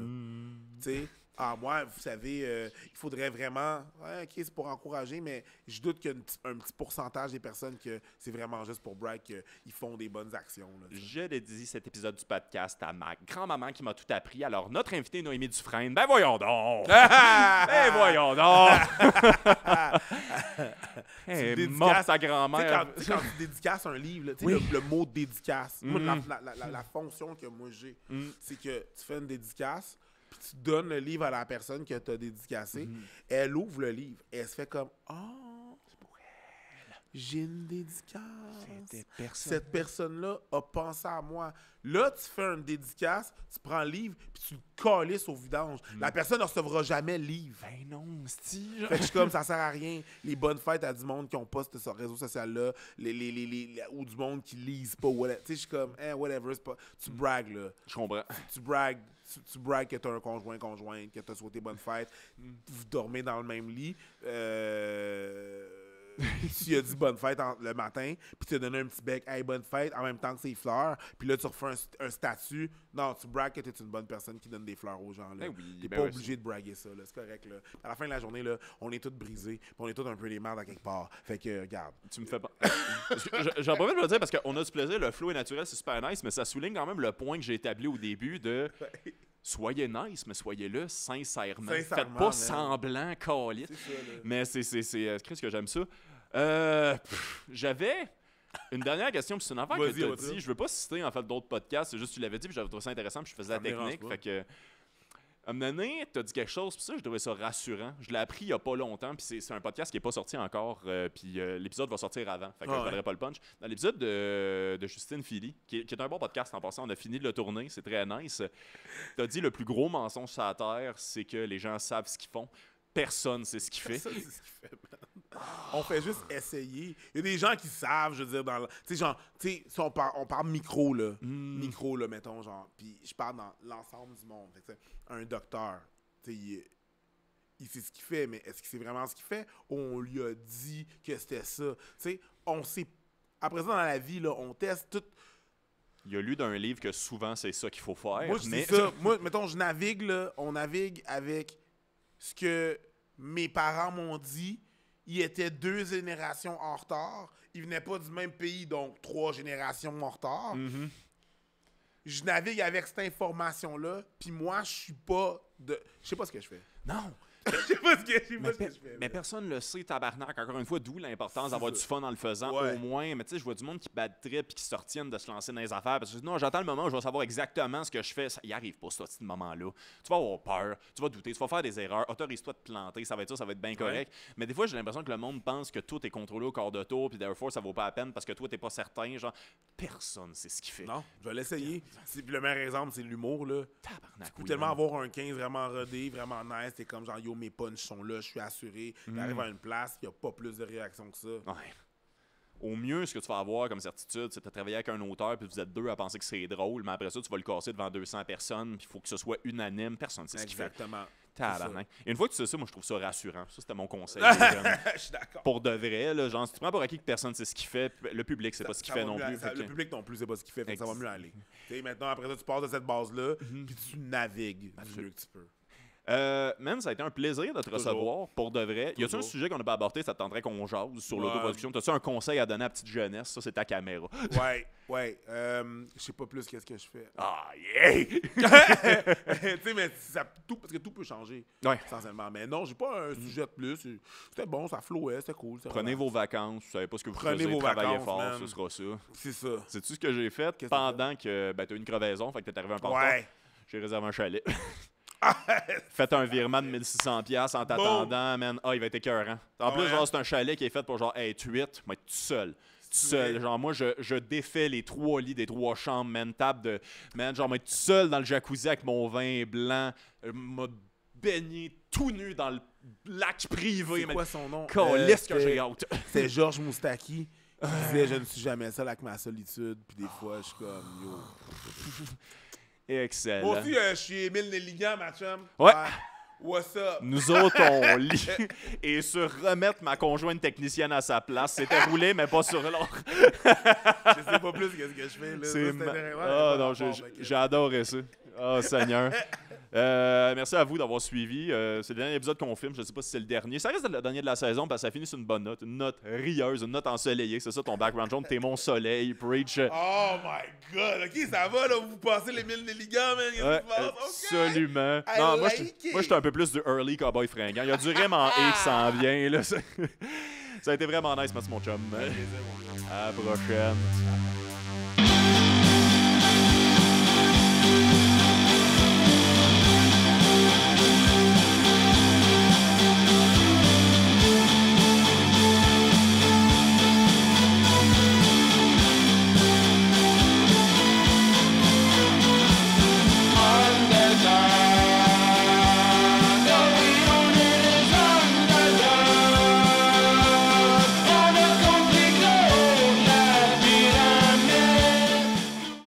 Tu sais? Ah, moi, vous savez, il faudrait vraiment... Ouais, OK, c'est pour encourager, mais je doute qu'il y a un petit pourcentage des personnes que c'est vraiment juste pour brag qu'ils font des bonnes actions. Là,
je dédie cet épisode du podcast à ma grand-maman qui m'a tout appris. Alors, notre invité Noémie Dufresne, ben voyons donc! Ben voyons donc! Hey, morte ta grand-mère!
Quand tu dédicaces un livre, là, oui. le mot dédicace, moi, la fonction que moi j'ai, c'est que tu fais une dédicace, puis tu donnes le livre à la personne que tu as dédicacé, elle ouvre le livre et elle se fait comme « Oh, c'est pour elle. J'ai une dédicace. Cette personne-là a pensé à moi. » Là, tu fais une dédicace, tu prends le livre, puis tu le calisses au vidange. La personne ne recevra jamais le livre.
Ben non, Steve.
Fait que je suis comme, ça sert à rien. Les bonnes fêtes à du monde qui n'ont pas ce réseau social-là, ou du monde qui lisent pas. Tu sais, je suis comme, whatever, c'est pas... Tu bragues, là.
Je comprends.
Tu bragues que t'as un conjointe, que t'as souhaité bonne fête, vous dormez dans le même lit. tu as dit bonne fête le matin, puis tu as donné un petit bec, hey, bonne fête, en même temps que ses fleurs, puis là, tu refais un statut. Non, tu bragues que tu es une bonne personne qui donne des fleurs aux gens. Là.
Ben oui,
t'es
ben
pas
oui,
obligé de braguer ça, là. C'est correct. Là. À la fin de la journée, là, on est tous brisés, puis on est tous un peu les merdes à quelque part. Fait que, regarde.
Tu me fais pas. J'en profite de le dire parce qu'on a du plaisir, le flow est naturel, c'est super nice, mais ça souligne quand même le point que j'ai établi au début de. Soyez nice, mais soyez-le sincèrement. Faites pas
man.
Semblant, calice.
C'est ça, là.
Mais c'est Chris que j'aime ça. J'avais une dernière question, puis c'est une affaire que tu as dit. Je veux pas citer en fait d'autres podcasts, c'est juste que tu l'avais dit, puis j'avais trouvé ça intéressant, puis je faisais la technique. Fait que. À un moment donné, tu as dit quelque chose, puis ça, je trouvais ça rassurant. Je l'ai appris il y a pas longtemps, puis c'est un podcast qui n'est pas sorti encore, puis l'épisode va sortir avant, fait que je ne donnerai pas le punch. Dans l'épisode de Justine Philly, qui est un bon podcast en passant, on a fini de le tourner, c'est très nice. Tu as dit le plus gros mensonge sur la Terre, c'est que les gens savent ce qu'ils font. Personne sait ce qu'il fait.
Personne sait ce qu'il fait, man. On fait juste essayer. Il y a des gens qui savent, je veux dire, dans tu sais, genre, tu sais, si on parle micro, là, mettons, genre, puis je parle dans l'ensemble du monde. Fait que, un docteur, tu sais, il sait ce qu'il fait, mais est-ce que c'est vraiment ce qu'il fait ou on lui a dit que c'était ça? Tu sais, on sait. Après ça, dans la vie, là, on teste tout.
Il a lu d'un livre que souvent, c'est ça qu'il faut faire.
Moi, c'est ça. Moi, mettons, je navigue, là, on navigue avec ce que mes parents m'ont dit. Ils étaient 2 générations en retard. Ils venaient pas du même pays, donc 3 générations en retard.
Mm-hmm.
Je navigue avec cette information-là, puis moi, je suis pas de... Je sais pas ce que je fais.
Non!
Je sais pas ce que je fais.
Mais personne le sait, tabarnak. Encore une fois, d'où l'importance d'avoir du fun en le faisant,
ouais.
au moins. Mais tu sais, je vois du monde qui bat de trip et qui se retiennent de se lancer dans les affaires. Parce que non, j'attends le moment où je vais savoir exactement ce que je fais. Ça, il arrive pas, ce moment-là. Tu vas avoir peur, tu vas douter, tu vas faire des erreurs. Autorise-toi de te planter, ça va être bien correct. Ouais. Mais des fois, j'ai l'impression que le monde pense que tout est contrôlé au quart de tour, puis therefore, ça vaut pas la peine parce que toi, t'es pas certain. Genre, personne sait ce qu'il fait.
Non, je vais l'essayer. Le meilleur exemple, c'est l'humour, là.
Tabarnak.
Tu peux tellement avoir un 15 vraiment rodé, vraiment nice. T'es comme genre, yo, mes punchs sont là, je suis assuré. T'arrives à une place, il n'y a pas plus de réaction que ça.
Ouais. Au mieux, ce que tu vas avoir comme certitude, c'est de travailler avec un auteur, puis vous êtes 2 à penser que c'est drôle, mais après ça, tu vas le casser devant 200 personnes, puis il faut que ce soit unanime. Personne ne sait ce qu'il fait.
Exactement.
Tabarnak. Et une fois que tu sais ça, moi, je trouve ça rassurant. Ça, c'était mon conseil.
Je suis d'accord.
Pour de vrai, là, genre, si tu prends pour acquis que personne ne sait ce qu'il fait, le public, c'est pas ce qu'il fait non plus.
Le public non plus, c'est pas ce qu'il fait, ça va mieux aller. Maintenant, après ça, tu pars de cette base-là, puis tu navigues du mieux que tu peux.
Man, ça a été un plaisir de te recevoir, pour de vrai. Y a-tu un sujet qu'on n'a pas abordé, ça te tenterait qu'on jase sur l'autoproduction? T'as-tu un conseil à donner à la petite jeunesse? Ça, c'est ta caméra.
Ouais. Je sais pas plus qu'est-ce que je fais.
Ah, yeah!
Tu sais, mais parce que tout peut changer, essentiellement. Mais non, j'ai pas un sujet de plus. C'était bon, ça flowait, c'était cool.
Prenez vos vacances, vous savez pas ce que vous faisiez, travaillez fort, man. Ce sera ça.
C'est ça.
Sais-tu ce que j'ai fait pendant que t'as eu une crevaison, fait que t'es arrivé un porteur?
Ouais.
J'ai réservé un chalet. Faites un virement de 1600$ en t'attendant, man. Ah, il va être écœurant. En plus, genre, c'est un chalet qui est fait pour genre être 8, mais tout seul. Genre, moi, je défais les 3 lits des 3 chambres, man. Table de. Man, genre, être tout seul dans le jacuzzi avec mon vin blanc. M'a baigné tout nu dans le lac privé.
C'est quoi son nom?
Calisse que j'ai hâte.
C'est Georges Moustaki qui disait « Je ne suis jamais seul avec ma solitude ». Puis des fois, je suis comme « Yo ».
Excellent.
Moi aussi, je suis Émile Nelligan, ma chum.
Ouais.
What's up?
Nous autres, on lit. Et sur remettre ma conjointe technicienne à sa place, c'était roulé, mais pas sur l'or.
Je sais pas plus qu'est-ce que je fais. Là.
C'est non, j'ai adoré ça. Oh, Seigneur. Merci à vous d'avoir suivi. C'est le dernier épisode qu'on filme. Je ne sais pas si c'est le dernier. Ça reste le dernier de la saison parce que ça finit sur une bonne note. Une note rieuse, une note ensoleillée. C'est ça ton background jaune. T'es mon soleil. Preach.
Oh my God. OK, ça va, là. Vous passez les 1000 Nelligan, man.
Ouais, absolument. Non, moi, j'étais un peu plus du early cowboy fringant. Il y a du Raymond X qui s'en vient. Là. Ça a été vraiment nice, merci mon chum. À la prochaine.